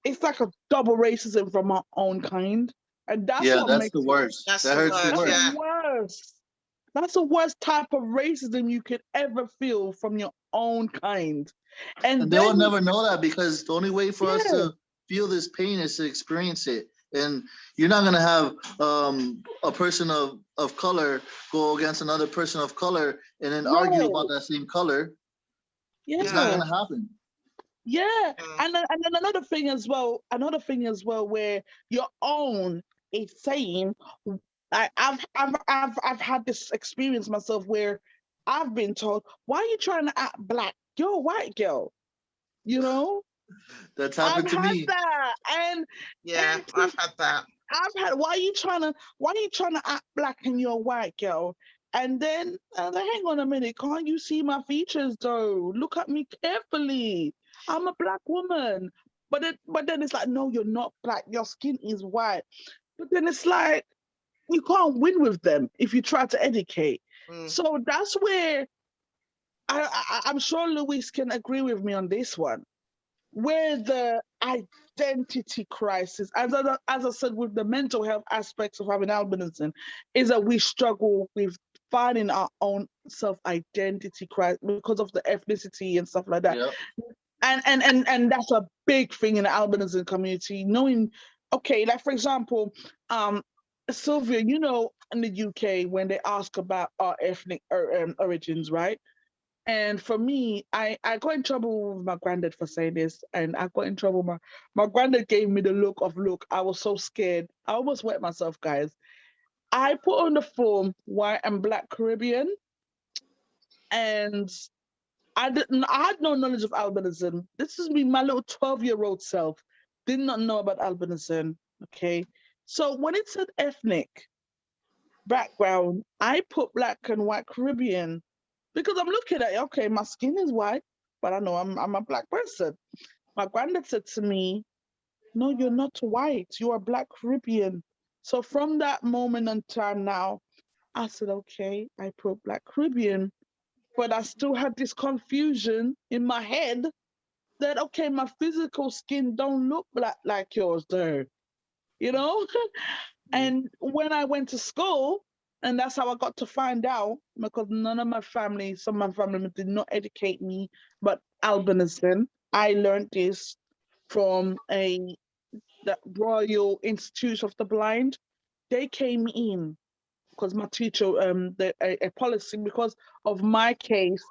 it's like a double racism from our own kind. And that's Yeah, what that's makes the worst. That's That the hurts the word, that's worst. the yeah. worst. That's the worst type of racism you could ever feel from your own kind. And And they will then, never know that because the only way for us yeah, to feel this pain is to experience it. And you're not gonna have a person of color go against another person of color and then argue about no, that same color. It's not yeah, No. gonna happen. yeah. Mm. And then another thing as well, where your own is saying, I've had this experience myself where I've been told, why are you trying to act black? You're a white girl, you know? That's I've happened to had me. that. Yeah, And I've had that. I've had, why are you trying to act black and you're a white girl? And then hang on a minute, can't you see my features though? Look at me carefully. I'm a black woman. But then it's like, no, you're not black. Your skin is white. But then it's like you can't win with them if you try to educate. Mm. So that's where I'm sure Louise can agree with me on this one, where the identity crisis, as I said, with the mental health aspects of having albinism, is that we struggle with finding our own self-identity crisis because of the ethnicity and stuff like that. Yep. And that's a big thing in the albinism community, knowing, okay, like for example, Sylvia, you know, in the UK, when they ask about our ethnic origins, right? And for me, I got in trouble with my granddad for saying this, and I got in trouble. My granddad gave me the look. I was so scared. I almost wet myself, guys. I put on the form white and black Caribbean, and I had no knowledge of albinism. This is me, my little 12-year-old self, did not know about albinism. Okay. So when it said ethnic background, I put black and white Caribbean because I'm looking at it, okay, my skin is white, but I know I'm a black person. My granddad said to me, no, you're not white, you are black Caribbean. So from that moment on time now, I said, okay, I put black Caribbean, but I still had this confusion in my head that, okay, my physical skin don't look black like yours do, you know? And when I went to school, and that's how I got to find out, because none of my family, some of my family members did not educate me, but albinism. I learned this from the Royal Institute of the Blind. They came in because my teacher, a policy because of my case,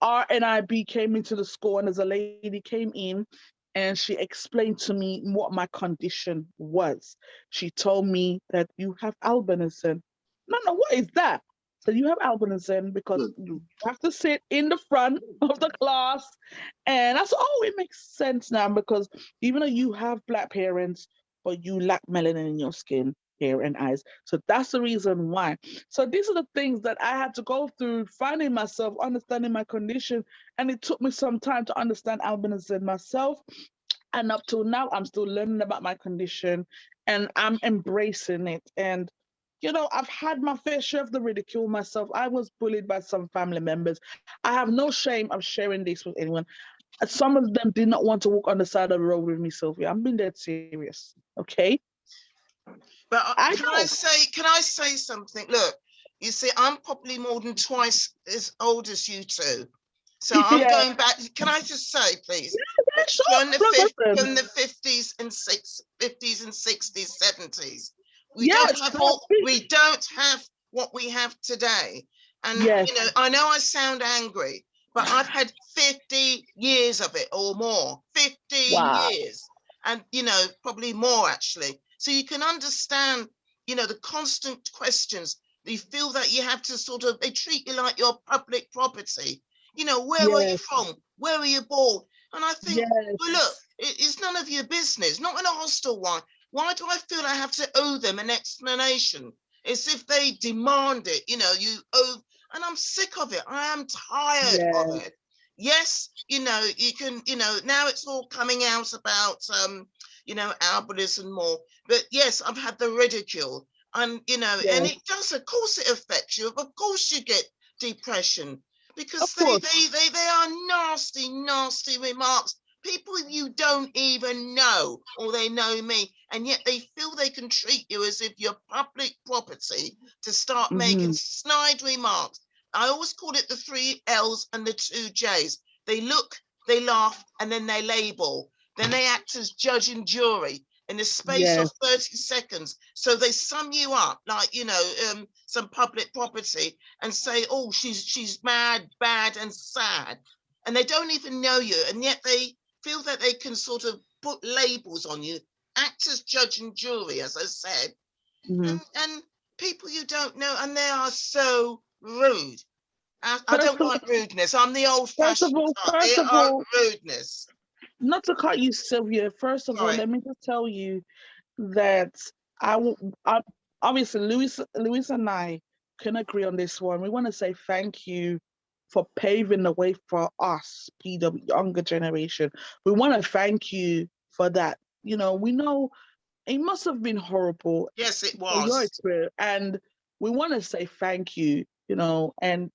our NIB came into the school, and as a lady came in and she explained to me what my condition was. She told me that you have albinism. No, no, what is that? So you have albinism because Good. you have to sit in the front of the class. And I said, oh, it makes sense now because even though you have black parents, but you lack melanin in your skin, hair, and eyes. So that's the reason why. So these are the things that I had to go through, finding myself, understanding my condition, and it took me some time to understand albinism myself. And up till now, I'm still learning about my condition, and I'm embracing it. And you know, I've had my fair share of the ridicule myself. I was bullied by some family members. I have no shame of sharing this with anyone. Some of them did not want to walk on the side of the road with me, Sylvia. I'm being dead serious. Okay, But I know. can I say something? Look, you see, I'm probably more than twice as old as you two. So I'm Yeah, going back. Can I just say, please, yeah, that sure, from problem. the 50s and 60s, 70s, Yes, we don't have what we have today. And yes, I know I sound angry, but I've had 50 years of it or more. 50 wow, years, and probably more actually. So you can understand, the constant questions. You feel that you have to they treat you like your public property. Where are you yes, from? Where are you born? And I think, well, look, yes, it's none of your business, not in a hostile one. Why do I feel I have to owe them an explanation? As if they demand it, you owe, and I'm sick of it. I am tired of yes, it. Yes, you can, now it's all coming out about, albinism more. But yes, I've had the ridicule, and and yes. it does, of course, it affects you. Of course, you get depression Of because course, they are nasty remarks. people you don't even know, or they know me, and yet they feel they can treat you as if you're public property to start making snide remarks. I always call it the 3 L's and the 2 J's. They look, they laugh, and then they label. Then they act as judge and jury in the space of 30 seconds. So they sum you up like, you know, some public property and say, oh, she's mad, bad, and sad. And they don't even know you. And yet they feel that they can sort of put labels on you, act as judge and jury, as I said, and people you don't know, and they are so rude. I don't like rudeness. I'm the old-fashioned type. They are rudeness. Not to cut you, Sylvia. First of all, let me just tell you that I obviously Louise and I can agree on this one. We want to say thank you for paving the way for us, PW younger generation. We want to thank you for that. You know, we know it must have been horrible. Yes, it was. For your experience, and we want to say thank you. You know, and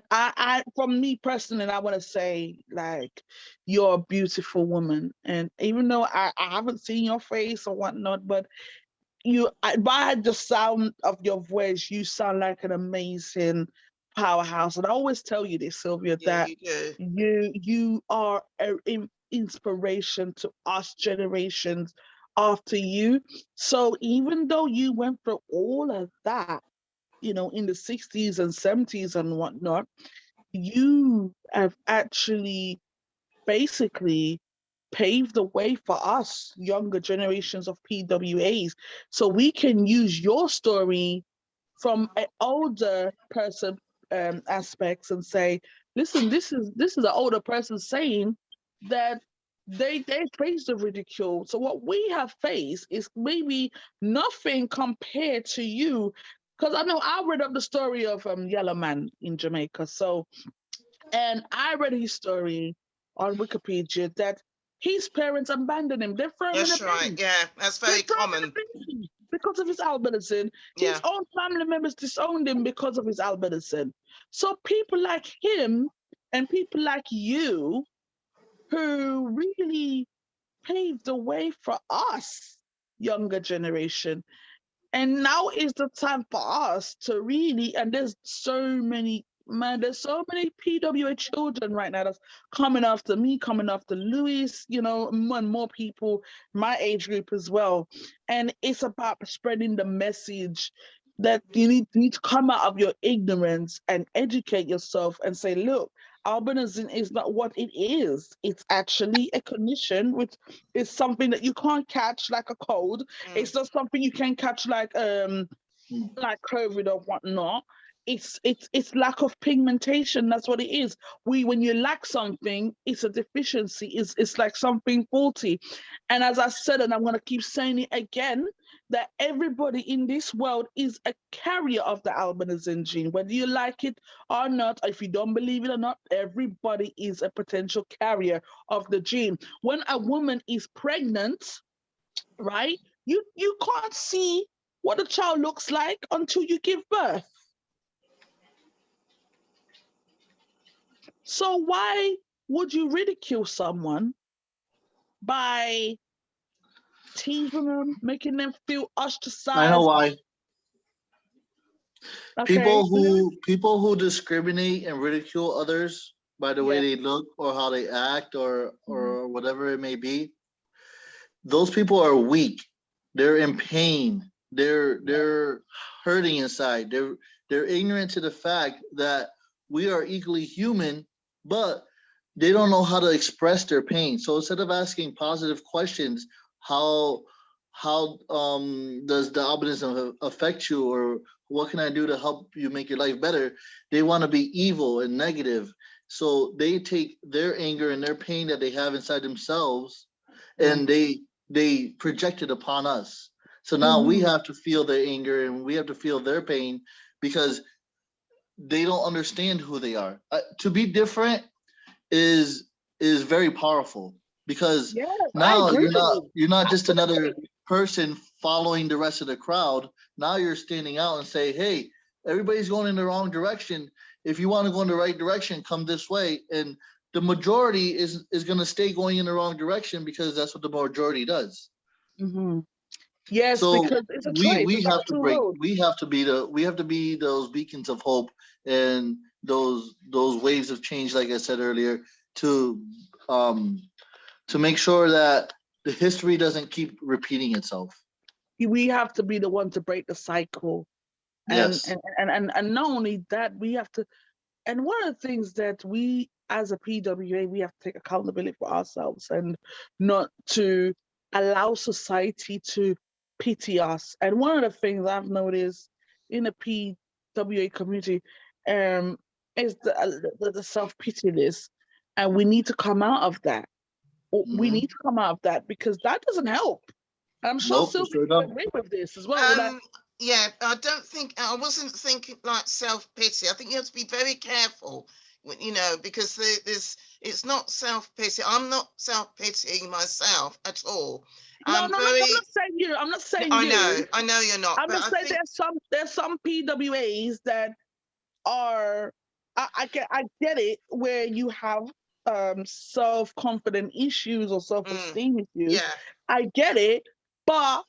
I from me personally, I want to say, like, you're a beautiful woman, and even though I haven't seen your face or whatnot, but by the sound of your voice, you sound like an amazing powerhouse. And I always tell you this, Sylvia, that you are an inspiration to us generations after you. So even though you went through all of that, you know, in the 60s and 70s and whatnot, you have actually basically paved the way for us younger generations of PWAs, so we can use your story from an older person aspects and say, listen, this is an older person saying that they face the ridicule. So what we have faced is maybe nothing compared to you, because I know I read up the story of Yellow Man in Jamaica. So, and I read his story on Wikipedia that his parents abandoned him. They threw him in a That's right. bin. Yeah, that's very common. Because of his albinism. His own family members disowned him because of his albinism. So people like him and people like you who really paved the way for us, younger generation. And now is the time for us to really, and there's so many PWA children right now that's coming after me, coming after Louis, you know, more and more people, my age group as well. And it's about spreading the message that you need to come out of your ignorance and educate yourself and say, look, albinism is not what it is. It's actually a condition, which is something that you can't catch like a cold. It's not something you can catch like COVID or whatnot. It's lack of pigmentation. That's what it is. When you lack something, it's a deficiency. It's like something faulty. And as I said, and I'm gonna keep saying it again, that everybody in this world is a carrier of the albinism gene, whether you like it or not. If you don't believe it or not, everybody is a potential carrier of the gene. When a woman is pregnant, right, you can't see what a child looks like until you give birth. So why would you ridicule someone by teasing them, making them feel ostracized? I know why. Okay. People who discriminate and ridicule others by the way they look or how they act or whatever it may be, those people are weak. They're in pain. They're hurting inside. They're ignorant to the fact that we are equally human, but they don't know how to express their pain. So instead of asking positive questions, how does the albinism affect you, or what can I do to help you make your life better? They want to be evil and negative. So they take their anger and their pain that they have inside themselves and they project it upon us. So now we have to feel their anger and we have to feel their pain because they don't understand who they are. To be different is very powerful because now you're not just another person following the rest of the crowd. Now you're standing out and say, hey, everybody's going in the wrong direction. If you want to go in the right direction, come this way. And the majority is going to stay going in the wrong direction because that's what the majority does. Mm-hmm. Yes, So because it's a choice. we It's have like to two break. roads. We have to be those beacons of hope and those waves of change, like I said earlier, to make sure that the history doesn't keep repeating itself. We have to be the one to break the cycle. And Yes. and not only that, we have to, and one of the things that we as a PWA, we have to take accountability for ourselves and not to allow society to pity us. And one of the things I've noticed in the PWA community is the self-pityness. And we need to come out of that. We Mm-hmm. need to come out of that because that doesn't help. And I'm sure Nope, for Sylvia sure can not. agree with this as well. Yeah, I wasn't thinking like self-pity. I think you have to be very careful, because it's not self-pity. I'm not self-pitying myself at all. No, I'm no, no, I'm not saying you. I'm not saying you. I know you're not, I'm but just I saying think, there's some PWAs that are I get it where you have self-confident issues or self-esteem issues. yeah. I get it, but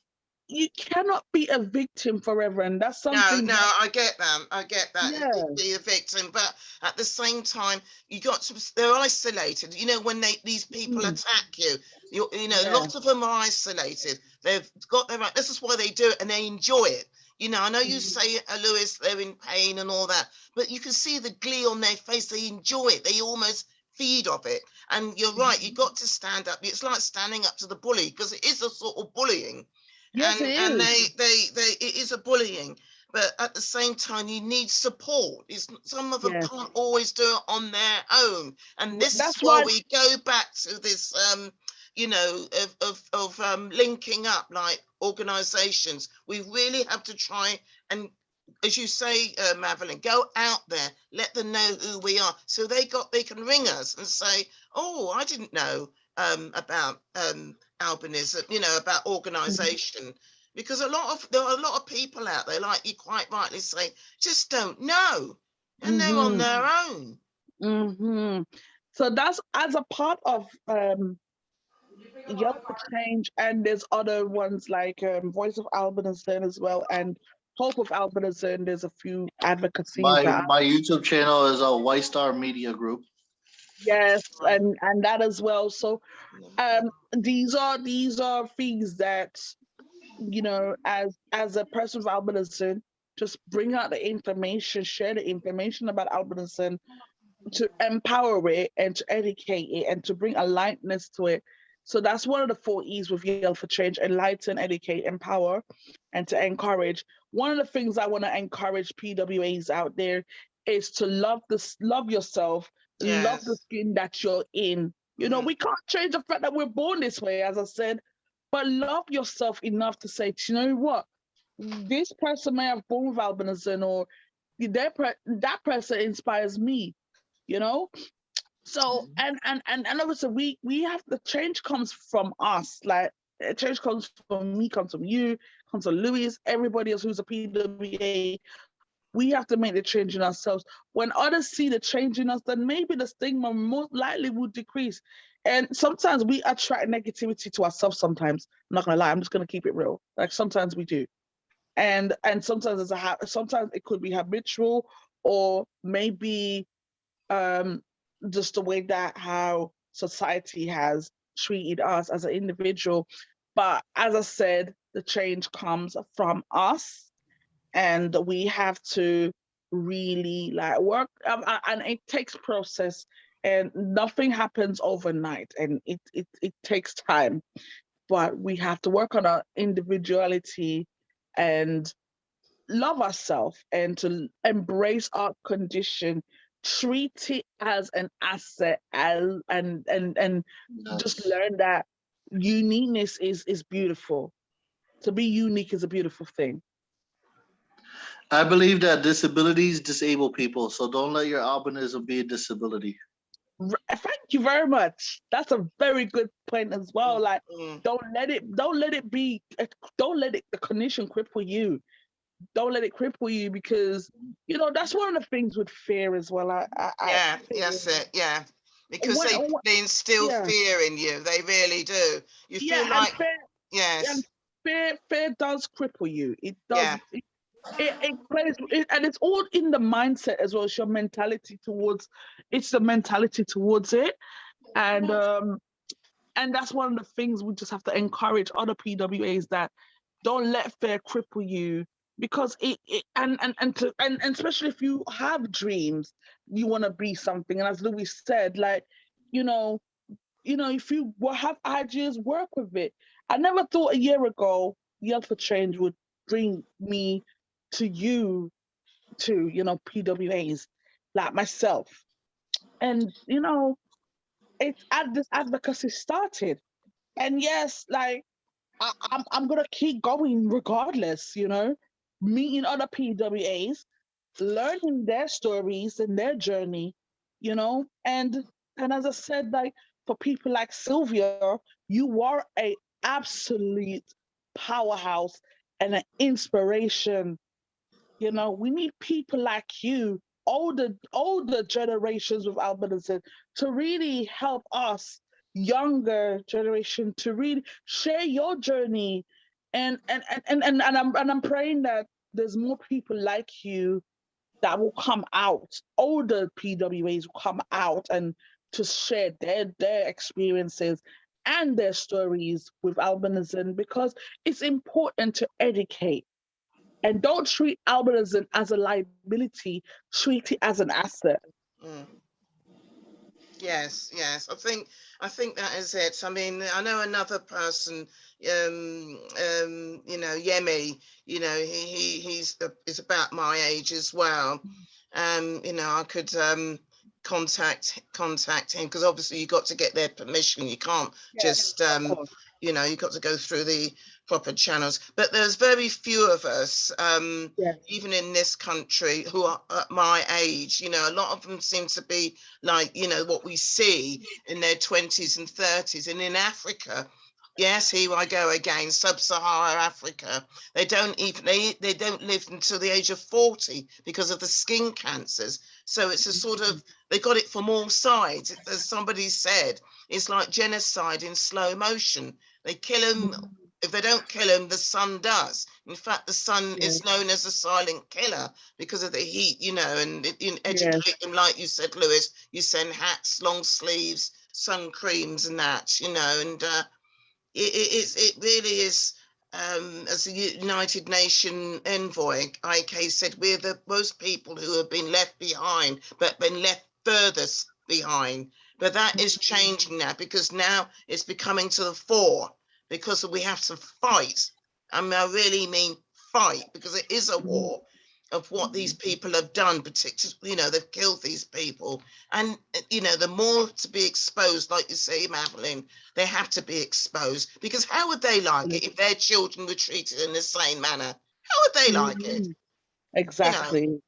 you cannot be a victim forever, and that's something No, that, I get that. I get that. yeah. Be a victim, but at the same time, they're isolated. When these people attack you, Yeah. lots of them are isolated. They've got their right. This is why they do it, and they enjoy it. I know you say, Lewis, they're in pain and all that, but you can see the glee on their face. They enjoy it. They almost feed off it. And you're right. You've got to stand up. It's like standing up to the bully, because it is a sort of bullying. Yes, it And is. it is a bullying, but at the same time you need support. Some of them Yes. can't always do it on their own, and this That's is why why. we go back to this of linking up like organizations. We really have to try and, as you say, Madeline, go out there, let them know who we are, so they can ring us and say, oh, I didn't know about albinism, about organization, because there are a lot of people out there, like you quite rightly say, just don't know, and they're on their own. So that's as a part of Yelp for Change, and there's other ones like Voice of Albinism as well, and Hope of Albinism. There's a few advocacies that My YouTube channel is a White Star Media Group. yes, and that as well. So these are things that, as a person with albinism, just bring out the information, share the information about albinism, to empower it and to educate it and to bring a lightness to it. So that's one of the 4 E's with Yell for Change: enlighten, educate, empower, and to encourage. One of the things I want to encourage PWAs out there is to love yourself, love the Yes. skin that you're in. We can't change the fact that we're born this way, as I said, but love yourself enough to say, you know what? This person may have born with albinism, or that person inspires me, you know? So and obviously we have, the change comes from us. Like change comes from me, comes from you, comes from Louis, everybody else who's a PWA. We have to make the change in ourselves. When others see the change in us, then maybe the stigma most likely will decrease. And sometimes we attract negativity to ourselves. Sometimes, I'm not gonna lie, I'm just gonna keep it real. Like sometimes we do, and sometimes sometimes it could be habitual, or maybe just the way that how society has treated us as an individual. But as I said, the change comes from us, and we have to really like work, and it takes process, and nothing happens overnight, and it takes time. But we have to work on our individuality and love ourselves and to embrace our condition, treat it as an asset, and just Yes. learn that uniqueness is beautiful. To be unique is a beautiful thing. I believe that disabilities disable people, so don't let your albinism be a disability. Thank you very much. That's a very good point as well. Like, don't let it be, don't let the condition cripple you. Don't let it cripple you, because that's one of the things with fear as well. Yeah, that's it. Yeah. because when, they instill yeah, fear in you. They really do. You yeah, feel and like, and yes, fear does cripple you. It does. yeah, It plays, and it's all in the mindset as well. It's your mentality towards. It's the mentality towards it, and that's one of the things we just have to encourage other PWAs, that don't let fear cripple you, because it and especially if you have dreams, you want to be something. And as Louis said, like, you know, if you have ideas, work with it. I never thought a year ago Yell for Change would bring me to you, to, PWAs like myself. And, it's at this advocacy started. And yes, like, I'm gonna keep going regardless, meeting other PWAs, learning their stories and their journey, and as I said, like, for people like Sylvia, you are a absolute powerhouse and an inspiration. We need people like you, older generations with albinism, to really help us younger generation to really share your journey. And I'm praying that there's more people like you that will come out, older PWAs will come out and to share their experiences and their stories with albinism, because it's important to educate. And don't treat albinism as a liability, treat it as an asset. mm, yes, yes. I think that is it. I mean, I know another person, Yemi. He's about my age as well. I could contact him, because obviously you got to get their permission. You can't Yes, just of course. you got to go through the proper channels. But there's very few of us, Yes. even in this country, who are at my age. A lot of them seem to be like, what we see in their 20s and 30s. And in Africa, yes, here I go again, sub-Saharan Africa, they don't even they don't live until the age of 40 because of the skin cancers. So it's a sort of, they got it from all sides. As somebody said, it's like genocide in slow motion. They kill them. If they don't kill them, the sun does. In fact, the sun Yes. is known as a silent killer because of the heat, and Yes. educate them, like you said, Lewis. You send hats, long sleeves, sun creams, and that, and it really is. As the United Nations envoy, IK said, we're the most people who have been left behind, but been left furthest behind. But that is changing now, because now it's becoming to the fore, because we have to fight. I mean, I really mean fight, because it is a war of what these people have done, particularly, they've killed these people. And, the more to be exposed, like you say, Madeline, they have to be exposed, because how would they like it if their children were treated in the same manner? How would they like it? Mhm. Exactly.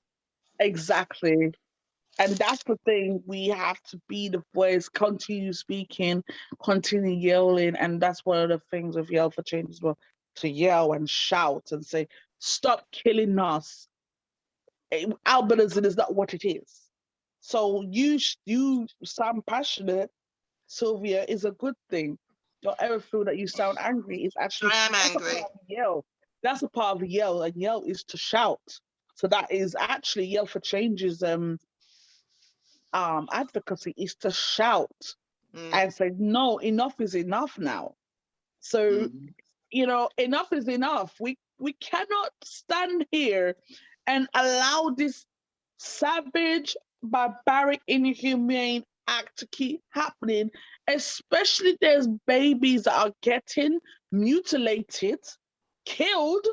Exactly. And that's the thing. We have to be the voice, continue speaking, continue yelling. And that's one of the things of Yell for Change as well, to yell and shout and say, stop killing us. Albinism is not what it is. So you sound passionate, Sylvia, is a good thing. Don't ever feel that you sound angry. It's actually, I am that's a part angry. of the yell. That's a part of the yell, and yell is to shout. So that is actually Yell for Change's advocacy, is to shout Mm, and say, no, enough is enough now. So, Mhm. enough is enough. We cannot stand here and allow this savage, barbaric, inhumane act to keep happening, especially there's babies that are getting mutilated, killed,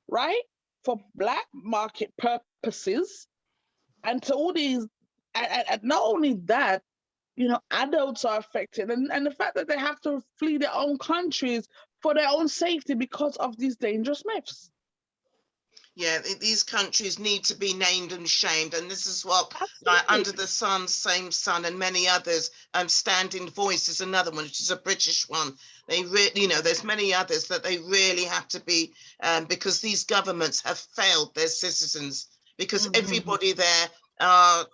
right, for black market purposes. And so all these, and not only that, adults are affected, and the fact that they have to flee their own countries for their own safety because of these dangerous myths. yeah, these countries need to be named and shamed, and this is what, like, Absolutely. Under the Sun, Same Sun, and many others. Standing Voice is another one, which is a British one. They really, there's many others that they really have to be, because these governments have failed their citizens, because Mhm. everybody there are,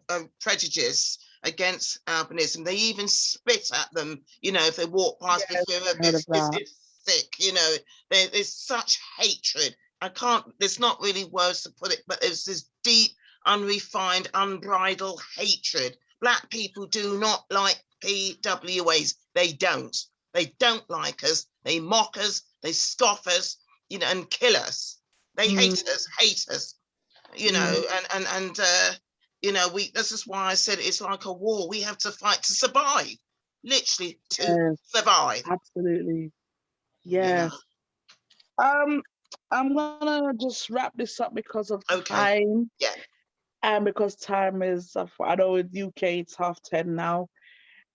are prejudiced. against albinism. They even spit at them, you know, if they walk past. Yes, Before I heard of that. it's sick, you know. There's such hatred. There's not really words to put it, but there's this deep, unrefined, unbridled hatred. Black people do not like PWAs. They don't like us. They mock us, they scoff us, you know, and kill us. They hate us, you know, and you know, this is why I said it's like a war. We have to fight to survive, literally to survive. Absolutely. Yes. You know? I'm gonna just wrap this up because of Okay. time. Yeah. And because time is, I know in UK it's 10:30 now.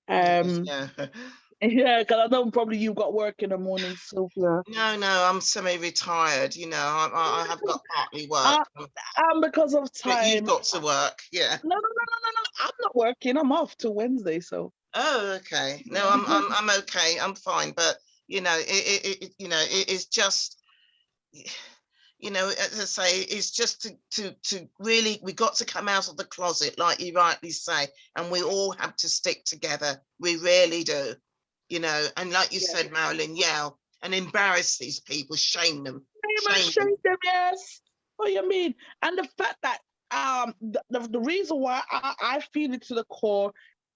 Yeah. Yeah, because I know probably you've got work in the morning, Sylvia. No, I'm semi-retired. You know, I have got partly work. And because of But you've time, got to work, yeah. no. I'm not working. I'm off till Wednesday, so. Oh, okay. No, I'm okay. I'm fine. But you know, it is just, you know, as I say, it's just to really, we got to come out of the closet, like you rightly say, and we all have to stick together. We really do, you know. And like you said, Marilyn, yell and embarrass these people, shame them, Shame them, yes. What do you mean? And the fact that the reason why I feel it to the core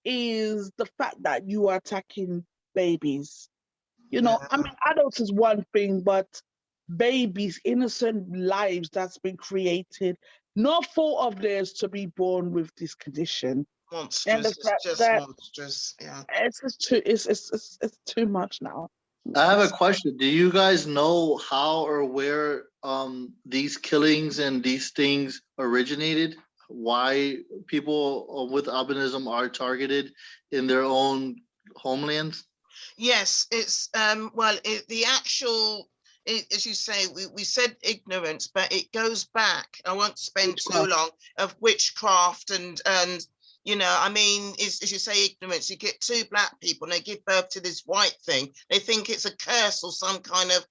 is the fact that you are attacking babies. You know, I mean, adults is one thing, but babies, innocent lives that's been created, no fault of theirs to be born with this condition. Monstrous. And the It's fact just that monstrous. Yeah. it's just too, it's too much now. I have a question. Do you guys know how or where these killings and these things originated? Why people with albinism are targeted in their own homelands? Yes, it's the actual, as you say, we said ignorance, but it goes back. I won't spend too long of witchcraft and you know, I mean, as you say, ignorance. You get two black people and they give birth to this white thing. They think it's a curse or some kind of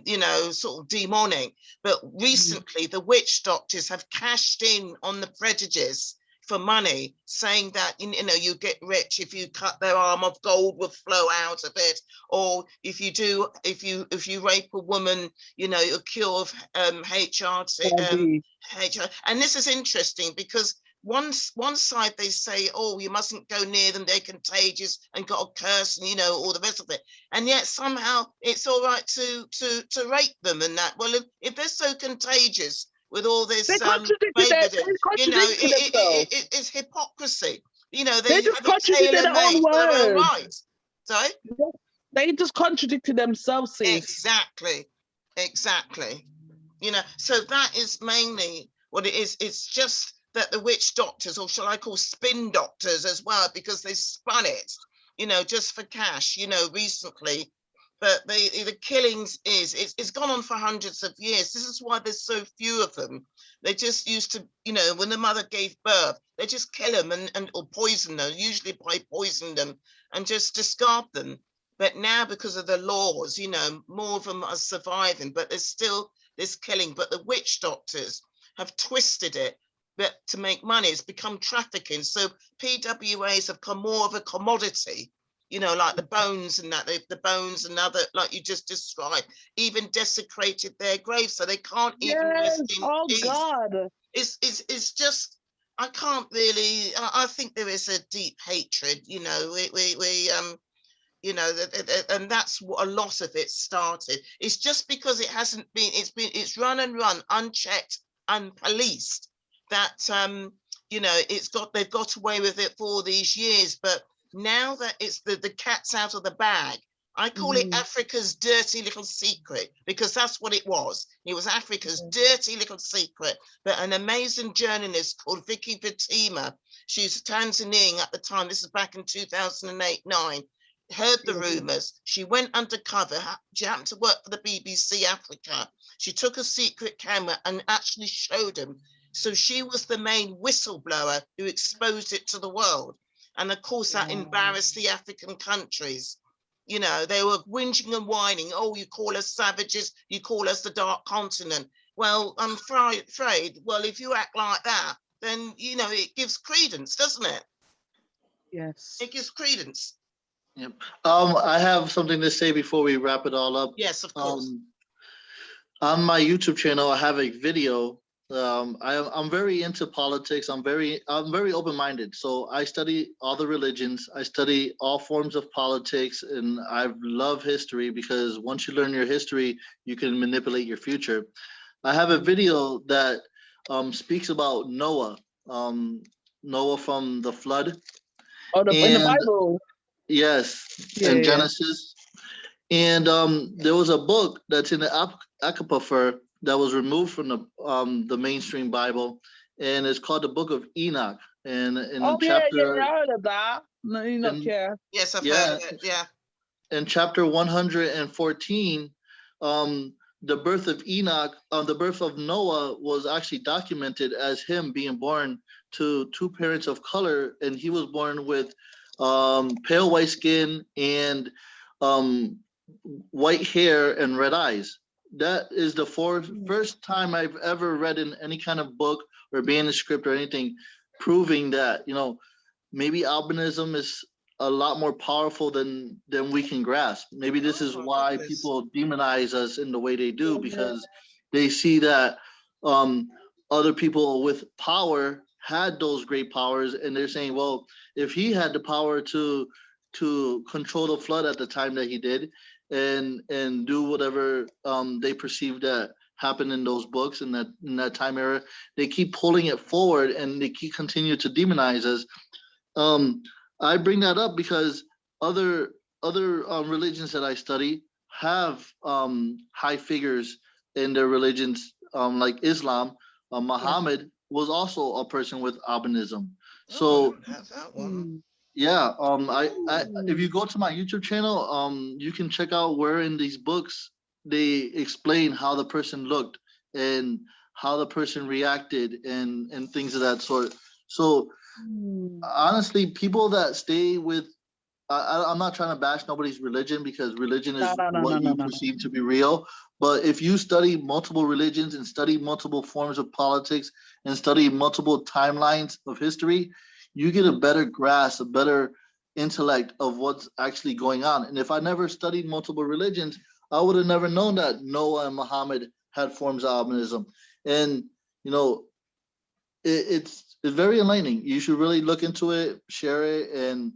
you know, sort of demonic. But recently, the witch doctors have cashed in on the prejudice for money, saying that, you know, you get rich if you cut their arm off, gold will flow out of it, or if you rape a woman, you know, a cure of HRT, and this is interesting because one side they say, oh, you mustn't go near them, they're contagious and got a curse, and you know, all the rest of it, and yet somehow it's all right to rape them and that. Well, if they're so contagious with all this, you know, it's hypocrisy. You know, they just have it tailor-made for their own rights. Sorry? They just contradicted themselves. Exactly. You know, so that is mainly what it is. It's just that the witch doctors, or shall I call spin doctors as well, because they spun it, you know, just for cash, you know, recently. But the killings it's gone on for hundreds of years. This is why there's so few of them. They just used to, you know, when the mother gave birth, they just kill them or poison them, usually by poisoning them, and just discard them. But now, because of the laws, you know, more of them are surviving, but there's still this killing. But the witch doctors have twisted it, but to make money. It's become trafficking. So PWAs have become more of a commodity, you know, like the bones and that, the bones and other, like you just described, even desecrated their graves, so they can't even rest in peace. God. It's just, I can't really, I think there is a deep hatred, you know, we you know, and that's what a lot of it started. It's just because it hasn't been, it's run unchecked, unpoliced, that you know, they've got away with it for all these years. But now that it's the cat's out of the bag, I call it Africa's dirty little secret, because that's what it was. It was Africa's dirty little secret. But an amazing journalist called Vicky Vitima, she's Tanzanian at the time, this is back in 2008-9, heard the rumors. She went undercover. She happened to work for the BBC Africa. She took a secret camera and actually showed them. So she was the main whistleblower who exposed it to the world. And of course, that embarrassed the African countries. You know, they were whinging and whining. Oh, you call us savages. You call us the dark continent. Well, I'm afraid, well, if you act like that, then, you know, it gives credence, doesn't it? Yes. It gives credence. Yep. I have something to say before we wrap it all up. Yes, of course. On my YouTube channel, I have a video. I'm very into politics. I'm very open-minded. So I study all the religions. I study all forms of politics, and I love history because once you learn your history, you can manipulate your future. I have a video that speaks about Noah, Noah from the flood, Oh, in the and Bible. yes, Yeah. in Genesis. And there was a book that's in the Apocrypha that was removed from the mainstream Bible, and it's called the Book of Enoch. And in Oh, chapter, I heard of that. No, you don't in, care. Yes, I've yeah, heard it. Yeah. in chapter 114, the birth of Enoch, the birth of Noah was actually documented as him being born to two parents of color, and he was born with pale white skin and um, white hair and red eyes. That is the first time I've ever read in any kind of book or manuscript or anything proving that, maybe albinism is a lot more powerful than we can grasp. Maybe this is Oh, my why goodness. people demonize us in the way they do, because they see that other people with power had those great powers, and they're saying, well, if he had the power to control the flood at the time that he did, and do whatever they perceive that happened in those books in that time era, they keep pulling it forward and they keep continue to demonize us. I bring that up because other religions that I study have high figures in their religions, like Islam. Muhammad was also a person with albinism. Oh, I So don't have that one. yeah, I if you go to my YouTube channel, you can check out where in these books they explain how the person looked and how the person reacted and things of that sort. So honestly, people that stay with, I'm not trying to bash nobody's religion because religion is what you perceive to be real. But if you study multiple religions and study multiple forms of politics and study multiple timelines of history, you get a better grasp, a better intellect of what's actually going on. And if I never studied multiple religions, I would have never known that Noah and Muhammad had forms of albinism. And you know, it's very enlightening. You should really look into it, share it, and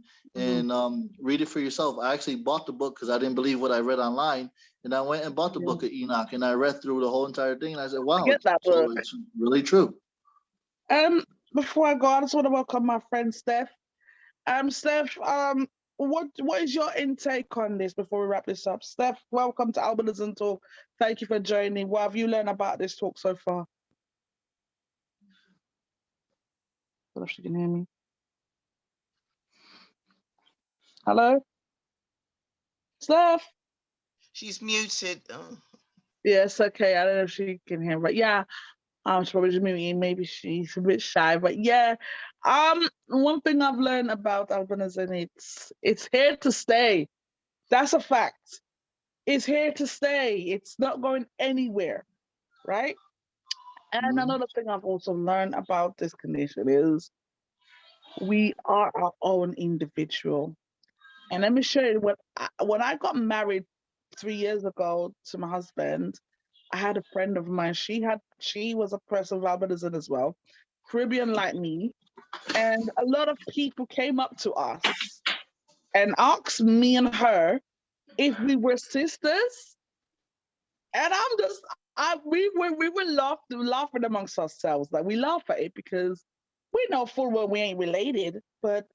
read it for yourself. I actually bought the book because I didn't believe what I read online, and I went and bought the Book of Enoch, and I read through the whole entire thing, and I said, "Wow, Get that book. so it's really true." Before I go, I just want to welcome my friend Steph. Steph, what is your intake on this before we wrap this up? Steph, welcome to Albinism Talk. Thank you for joining. What have you learned about this talk so far? I don't know if she can hear me. Hello? Steph? She's muted. Oh. Yes, okay. I don't know if she can hear, but yeah. She's probably just maybe she's a bit shy, but yeah. One thing I've learned about albinism, it's here to stay. That's a fact. It's here to stay. It's not going anywhere, right? And another thing I've also learned about this condition is we are our own individual. And let me show you when I got married 3 years ago to my husband, I had a friend of mine. She was a person with albinism as well, Caribbean like me, and a lot of people came up to us and asked me and her if we were sisters. And we were laughing amongst ourselves. Like we laugh at it because we know full well we ain't related, but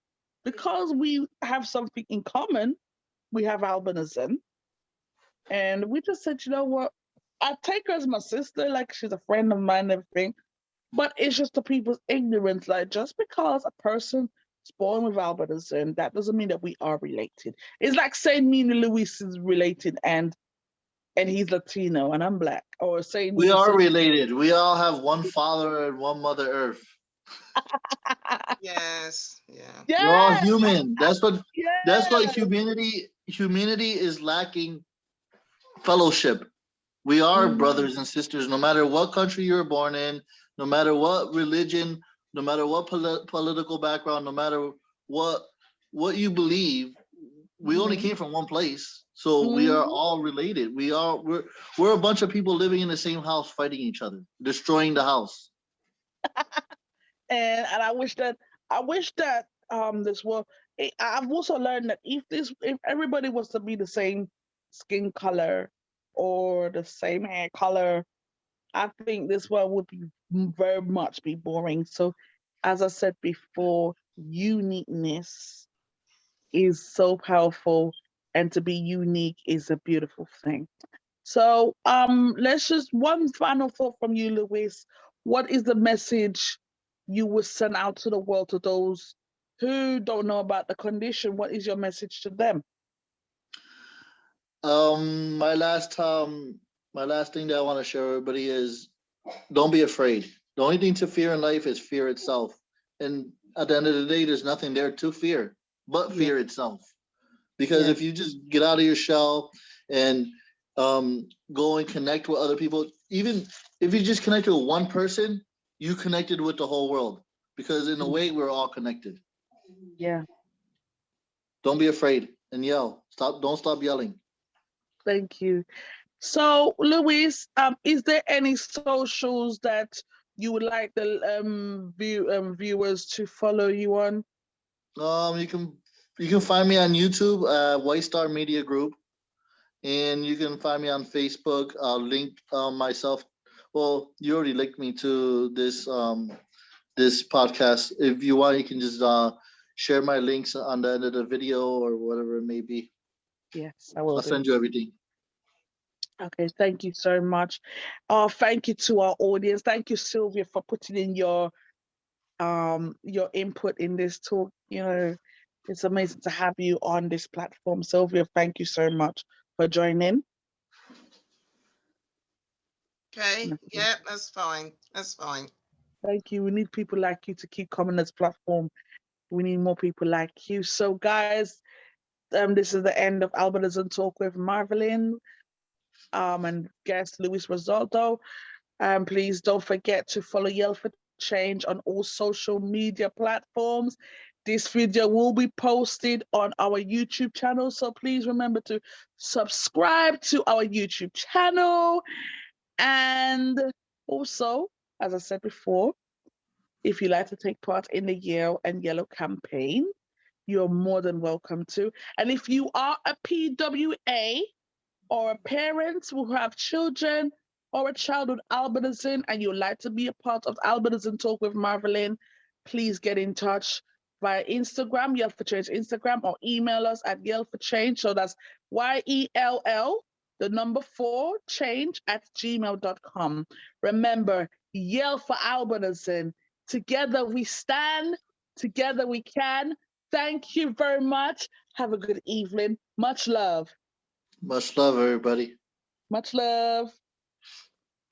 because we have something in common, we have albinism, and we just said, you know what? I take her as my sister, like she's a friend of mine and everything. But it's just the people's ignorance. Like just because a person is born with albinism, that doesn't mean that we are related. It's like saying me and Luis is related and he's Latino and I'm black. Or saying We me and are Sid- related. We all have one Father and one Mother Earth. Yes. Yeah. We're all Yeah, human. That's what yeah. humanity is lacking. Fellowship. We are brothers and sisters, no matter what country you're born in, no matter what religion, no matter what political background, no matter what what you believe, we only came from one place, so we are all related. We're a bunch of people living in the same house, fighting each other, destroying the house. And I wish that this world. I've also learned that if everybody was to be the same skin color or the same hair color, I think this world would be very much be boring. So, as I said before, uniqueness is so powerful, and to be unique is a beautiful thing. So, let's just one final thought from you, Luis. What is the message you would send out to the world to those who don't know about the condition? What is your message to them? My last thing that I want to share with everybody is don't be afraid. The only thing to fear in life is fear itself. And at the end of the day, there's nothing there to fear but fear itself. Because if you just get out of your shell and go and connect with other people, even if you just connected with one person, you connected with the whole world. Because in a way, we're all connected. Yeah. Don't be afraid and yell. Don't stop yelling. Thank you. So, Luis, is there any socials that you would like the viewers to follow you on? You can find me on YouTube, White Star Media Group, and you can find me on Facebook. I'll link myself. Well, you already linked me to this podcast. If you want, you can just share my links on the end of the video or whatever it may be. Yes, I will. I'll send you everything. Okay, thank you so much. Thank you to our audience. Thank you, Sylvia, for putting in your input in this talk. You know, it's amazing to have you on this platform. Sylvia, thank you so much for joining. Okay, yeah, that's fine. That's fine. Thank you. We need people like you to keep coming this platform. We need more people like you. So, guys, this is the end of Albinism Talk with Marvelyn and guest Louise Rosado. Please don't forget to follow Yell for Change on all social media platforms. This video will be posted on our YouTube channel, so please remember to subscribe to our YouTube channel. And also, as I said before, if you like to take part in the Yell and Yellow campaign, you're more than welcome to. And if you are a PWA or a parent who have children or a child with albinism and you'd like to be a part of Albinism Talk with Marvelyn, please get in touch via Instagram, Yell for Change Instagram, or email us at Yell for Change. So that's YELL, the number 4, change @gmail.com. Remember, Yell for Albinism. Together we stand, together we can. Thank you very much. Have a good evening. Much love. Much love, everybody. Much love.